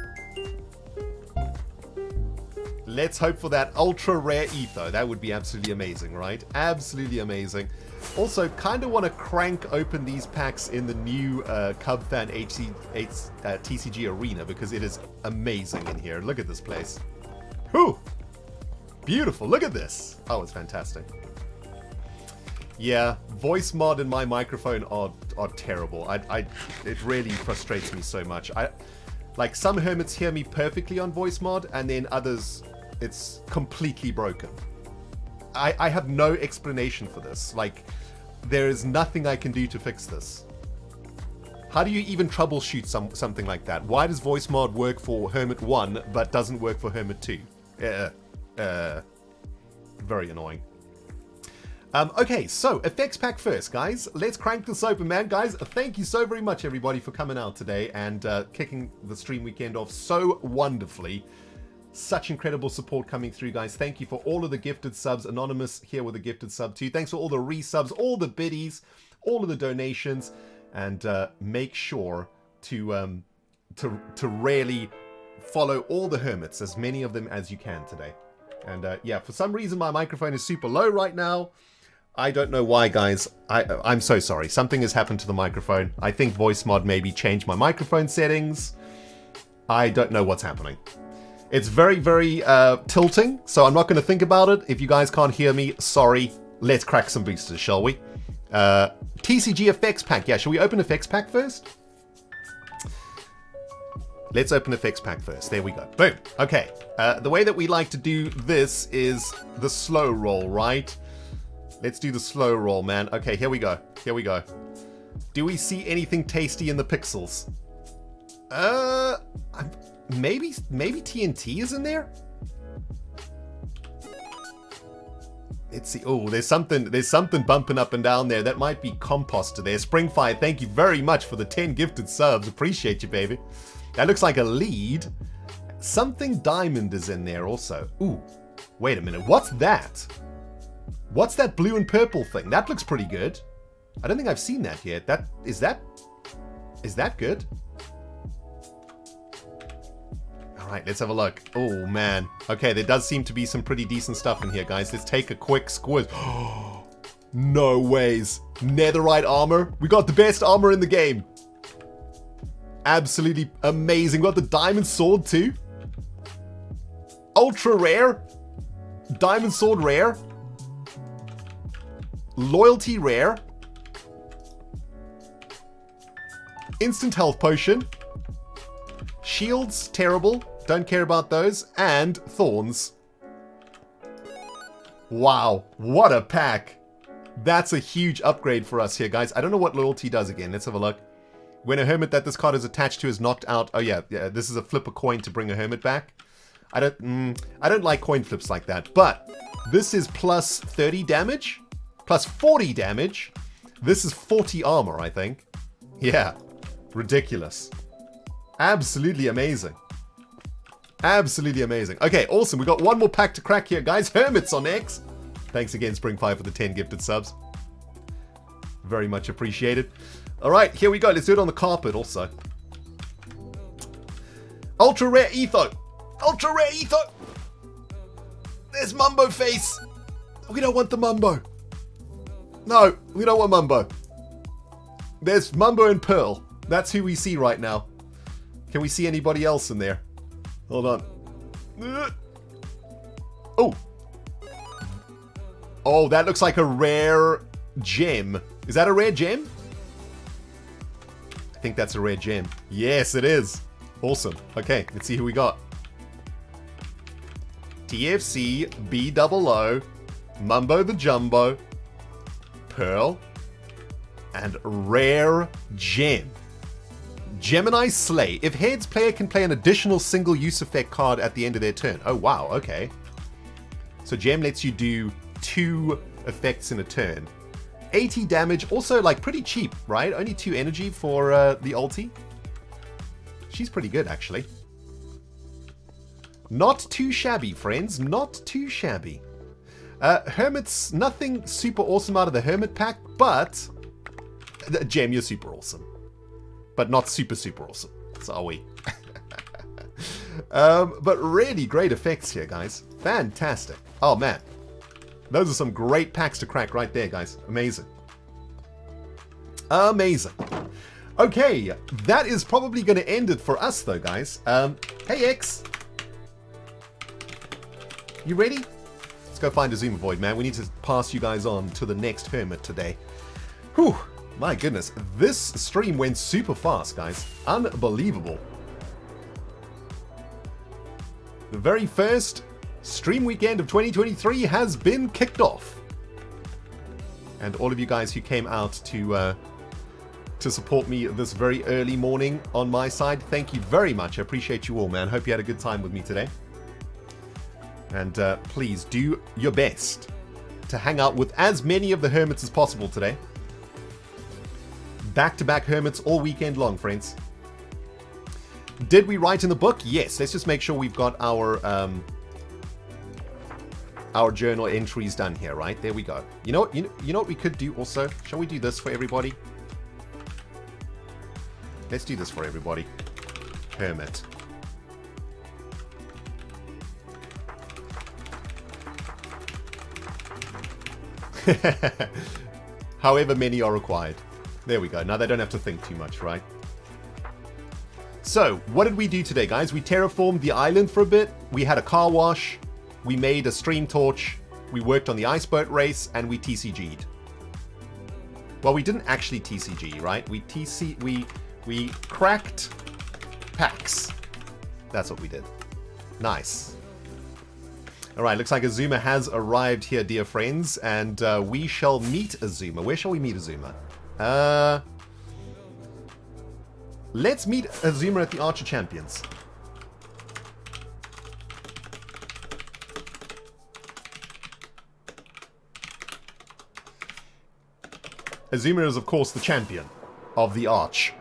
Let's hope for that ultra rare etho. That would be absolutely amazing, right? Absolutely amazing. Also, kind of want to crank open these packs in the new Cub Fan TCG Arena because it is amazing in here. Look at this place. Whew! Beautiful. Look at this. Oh, it's fantastic. Yeah, voice mod and my microphone are terrible. It really frustrates me so much. Like some hermits hear me perfectly on voice mod, and then others, it's completely broken. I have no explanation for this. Like, there is nothing I can do to fix this. How do you even troubleshoot something like that? Why does voice mod work for Hermit 1 but doesn't work for Hermit 2? Very annoying. Okay, so effects pack first, guys. Let's crank this open, man. Guys, thank you so very much, everybody, for coming out today and kicking the stream weekend off so wonderfully. Such incredible support coming through, guys. Thank you for all of the gifted subs. Anonymous here with a gifted sub too. Thanks for all the resubs, all the biddies, all of the donations, and make sure to really follow all the hermits, as many of them as you can today. And yeah, for some reason my microphone is super low right now. I don't know why, guys. I'm so sorry. Something has happened to the microphone. I think voice mod maybe changed my microphone settings. I don't know what's happening. It's very, very tilting, so I'm not going to think about it. If you guys can't hear me, sorry. Let's crack some boosters, shall we? TCG effects pack. Yeah, shall we open effects pack first? Let's open effects pack first. There we go. Boom. Okay. The way that we like to do this is the slow roll, right? Let's do the slow roll, man. Okay, here we go. Here we go. Do we see anything tasty in the pixels? Maybe TNT is in there? Let's see. Oh, there's something bumping up and down there. That might be composter there. Springfire, thank you very much for the 10 gifted subs. Appreciate you, baby. That looks like a lead. Something diamond is in there also. Ooh, wait a minute. What's that? What's that blue and purple thing? That looks pretty good. I don't think I've seen that yet. Is that good? All Alright, let's have a look. Oh, man. Okay, there does seem to be some pretty decent stuff in here, guys. Let's take a quick squiz. No ways. Netherite armor. We got the best armor in the game. Absolutely amazing. We got the diamond sword, too. Ultra rare. Diamond sword rare. Loyalty rare. Instant health potion. Shields, terrible. Don't care about those. And thorns. Wow, what a pack. That's a huge upgrade for us here, guys. I don't know what loyalty does again. Let's have a look. When a hermit that this card is attached to is knocked out. Oh yeah, this is a flip a coin to bring a hermit back. I don't like coin flips like that. But this is plus 30 damage, plus 40 damage. This is 40 armor, I think. Yeah, ridiculous. Absolutely amazing. Absolutely amazing. Okay, awesome. We got one more pack to crack here, guys. Hermits on X. Thanks again, Spring5, for the 10 gifted subs. Very much appreciated. All right, here we go. Let's do it on the carpet also. Ultra rare etho. Ultra rare etho. There's Mumbo face. We don't want the Mumbo. No, we don't want Mumbo. There's Mumbo and Pearl. That's who we see right now. Can we see anybody else in there? Hold on. Oh. Oh, that looks like a rare gem. Is that a rare gem? I think that's a rare gem. Yes, it is. Awesome. Okay, let's see who we got. TFC, BOO, Mumbo the Jumbo, Pearl, and rare gem. Gemini Slay. If heads, player can play an additional single use effect card at the end of their turn. Oh, wow. Okay. So gem lets you do 2 effects in a turn. 80 damage. Also, like, pretty cheap, right? Only 2 energy for the ulti. She's pretty good, actually. Not too shabby, friends. Not too shabby. Hermits, nothing super awesome out of the Hermit pack, but... Gem, you're super awesome. But not super, super awesome. So are we. But really great effects here, guys. Fantastic. Oh, man. Those are some great packs to crack right there, guys. Amazing. Amazing. Okay, that is probably going to end it for us, though, guys. Hey, X. You ready? Let's go find a Zuma Void, man. We need to pass you guys on to the next Hermit today. Whew. My goodness, this stream went super fast, guys. Unbelievable. The very first stream weekend of 2023 has been kicked off. And all of you guys who came out to support me this very early morning on my side, thank you very much. I appreciate you all, man. Hope you had a good time with me today. And please do your best to hang out with as many of the Hermits as possible today. Back-to-back Hermits all weekend long, friends. Did we write in the book? Yes. Let's just make sure we've got our journal entries done here, right? There we go. You know what we could do also? Shall we do this for everybody? Let's do this for everybody. Hermit. However many are required. There we go. Now they don't have to think too much, right? So, what did we do today, guys? We terraformed the island for a bit. We had a car wash. We made a stream torch. We worked on the ice boat race, and we TCG'd. Well, we didn't actually TCG, right? We cracked packs. That's what we did. Nice. All right, looks like Azuma has arrived here, dear friends, and we shall meet Azuma. Where shall we meet Azuma? Let's meet Azuma at the Archer Champions. Azuma is, of course, the champion of the Arch.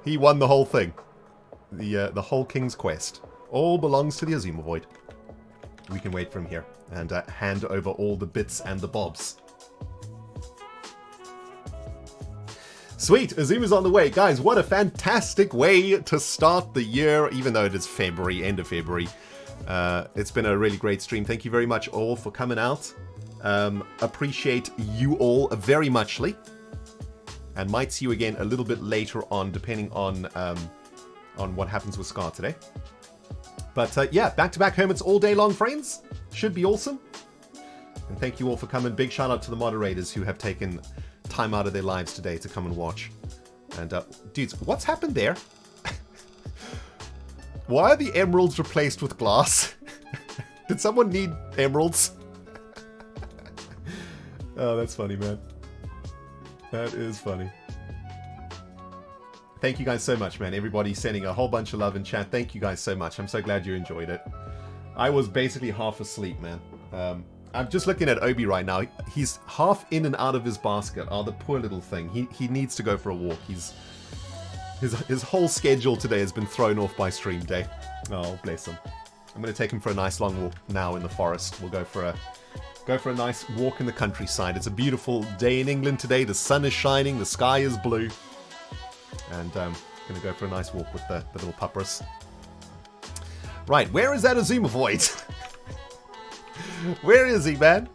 He won the whole thing. The whole King's Quest. All belongs to the Azuma Void. We can wait from here and hand over all the bits and the bobs. Sweet, Azuma's on the way. Guys, what a fantastic way to start the year, even though it is February, end of February. It's been a really great stream. Thank you very much all for coming out. Appreciate you all very muchly. And might see you again a little bit later on, depending on what happens with Scar today. But yeah, back-to-back Hermits all day long, friends. Should be awesome. And thank you all for coming. Big shout out to the moderators who have taken time out of their lives today to come and watch. And dudes, what's happened there? Why are the emeralds replaced with glass? Did someone need emeralds? Oh, that's funny, man. That is funny. Thank you guys so much, man. Everybody sending a whole bunch of love in chat. Thank you guys so much. I'm so glad you enjoyed it. I was basically half asleep, man. I'm just looking at Obi right now. He's half in and out of his basket. Oh, the poor little thing. He needs to go for a walk. His whole schedule today has been thrown off by stream day. Oh, bless him. I'm going to take him for a nice long walk now in the forest. We'll go for a nice walk in the countryside. It's a beautiful day in England today. The sun is shining. The sky is blue. And I'm going to go for a nice walk with the little puppers. Right, where is that Azuma Void? Where is he, man?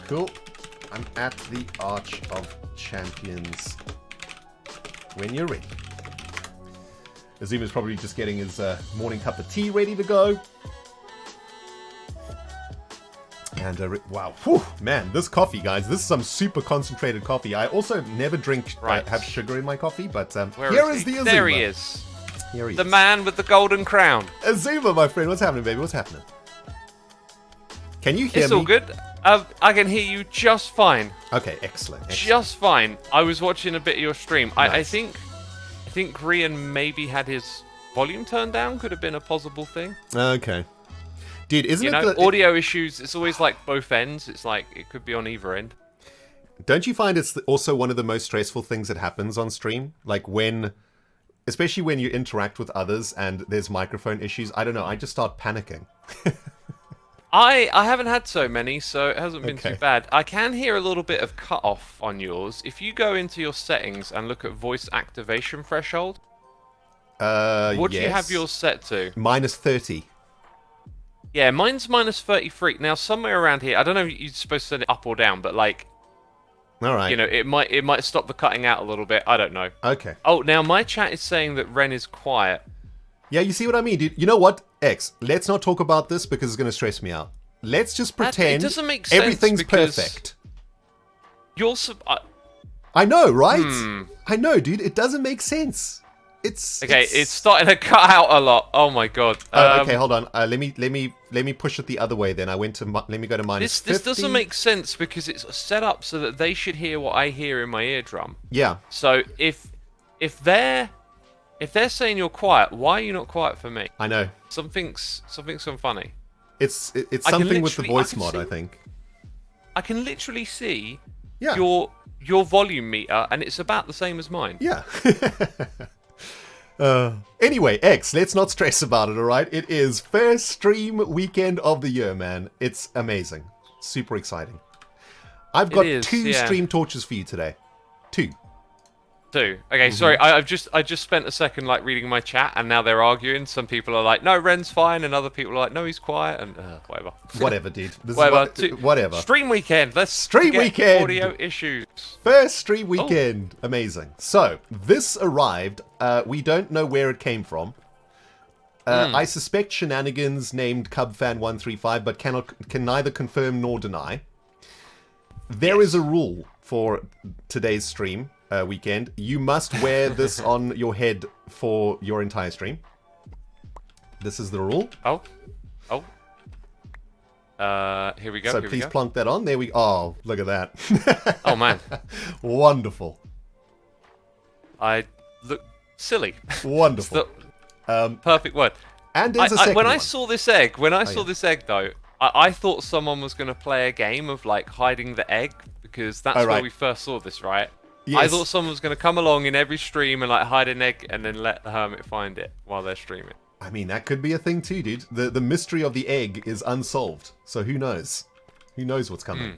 Cool. I'm at the Arch of Champions. When you're ready. Azuma's probably just getting his morning cup of tea ready to go. And wow, whew, man, this coffee, guys, this is some super concentrated coffee. I also never drink, have sugar in my coffee, but here is the Azuma. There he is. Here he the is. man with the golden crown. Azuma, my friend, what's happening, baby? What's happening? Can you hear me? It's all good. I can hear you just fine. Okay, excellent. Just fine. I was watching a bit of your stream. Nice. I think Rian maybe had his volume turned down. Could have been a possible thing. Okay. Dude, isn't audio issues, it's always like both ends. It's like it could be on either end. Don't you find it's also one of the most stressful things that happens on stream? Like especially when you interact with others and there's microphone issues. I don't know, I just start panicking. I haven't had so many, so it hasn't been too bad. I can hear a little bit of cut-off on yours. If you go into your settings and look at voice activation threshold, what do you have yours set to? -30. Yeah, mine's -33. Now, somewhere around here, I don't know if you're supposed to set it up or down, but like, all right, you know, it might stop the cutting out a little bit. I don't know. Okay. Oh, now my chat is saying that Ren is quiet. Yeah, you see what I mean, dude? You know what, X? Let's not talk about this because it's going to stress me out. Let's just pretend it doesn't make sense everything's perfect. I know, right? I know, dude. It doesn't make sense. It's starting to cut out a lot. Oh my god. Okay, hold on. Let me push it the other way. Then let me go to -50. This doesn't make sense because it's set up so that they should hear what I hear in my eardrum. Yeah. So if they're saying you're quiet, why are you not quiet for me? I know. Something's gone funny. It's something with the voice mod, I think. I can literally see Yeah. your volume meter, and it's about the same as mine. Yeah. Anyway, X, let's not stress about it, alright? It is first stream weekend of the year, man. It's amazing. Super exciting. I've got two stream torches for you today. Two. Okay, sorry, I just spent a second like reading my chat, and now they're arguing. Some people are like, no, Ren's fine, and other people are like, no, he's quiet, and whatever. Whatever, dude. Whatever. Stream weekend. Let's stream weekend. Audio issues. First stream weekend. Oh. Amazing. So this arrived. We don't know where it came from. I suspect shenanigans named Cubfan135, but can neither confirm nor deny. There is a rule for today's stream. Weekend, you must wear this on your head for your entire stream. This is the rule. Oh. Here we go. So please plonk that on. There we. Oh, look at that. Oh man. Wonderful. I look silly. Wonderful. Perfect word. And there's a second when one. I saw this egg, though, I thought someone was going to play a game of like hiding the egg because that's where we first saw this, right? Yes. I thought someone was going to come along in every stream and like hide an egg and then let the hermit find it while they're streaming. I mean, that could be a thing too, dude. The mystery of the egg is unsolved. So who knows? Who knows what's coming?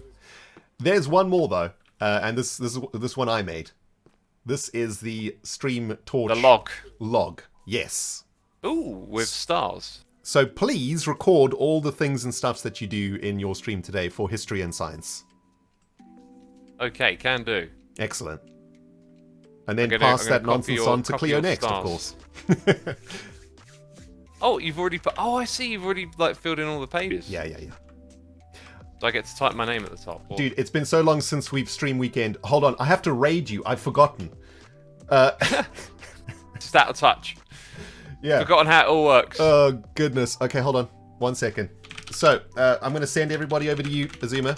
There's one more though, and this one I made. This is the stream torch. The log. Log. Yes. Ooh, with stars. So please record all the things and stuffs that you do in your stream today for history and science. Okay, can do. Excellent. And then pass that nonsense on to Cleo next, of course. Oh, you've already put... Oh, I see. You've already like filled in all the pages. Yeah. So I get to type my name at the top. Or... Dude, it's been so long since we've streamed weekend. Hold on, I have to raid you. I've forgotten. Just out of touch. Yeah. Forgotten how it all works. Oh, goodness. Okay, hold on. 1 second. So, I'm going to send everybody over to you, Azuma.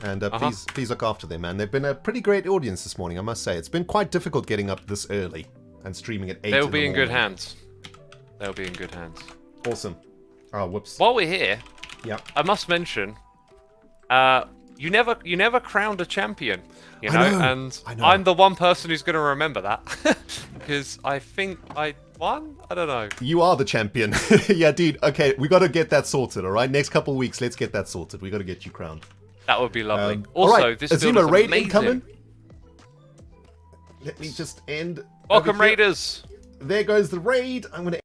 And please look after them, man. They've been a pretty great audience this morning, I must say. It's been quite difficult getting up this early and streaming at 8 They'll be in good hands. They'll be in good hands. Awesome. Oh, whoops. While we're here, yeah, I must mention, you never crowned a champion, you know, I know. I'm the one person who's going to remember that because I think I won. I don't know. You are the champion. Yeah, dude. Okay, we got to get that sorted. All right, next couple of weeks, let's get that sorted. We got to get you crowned. That would be lovely. Also, right, this Azuma, build is raid amazing. incoming. Let me just end. Welcome, Raiders. There goes the raid. I'm going to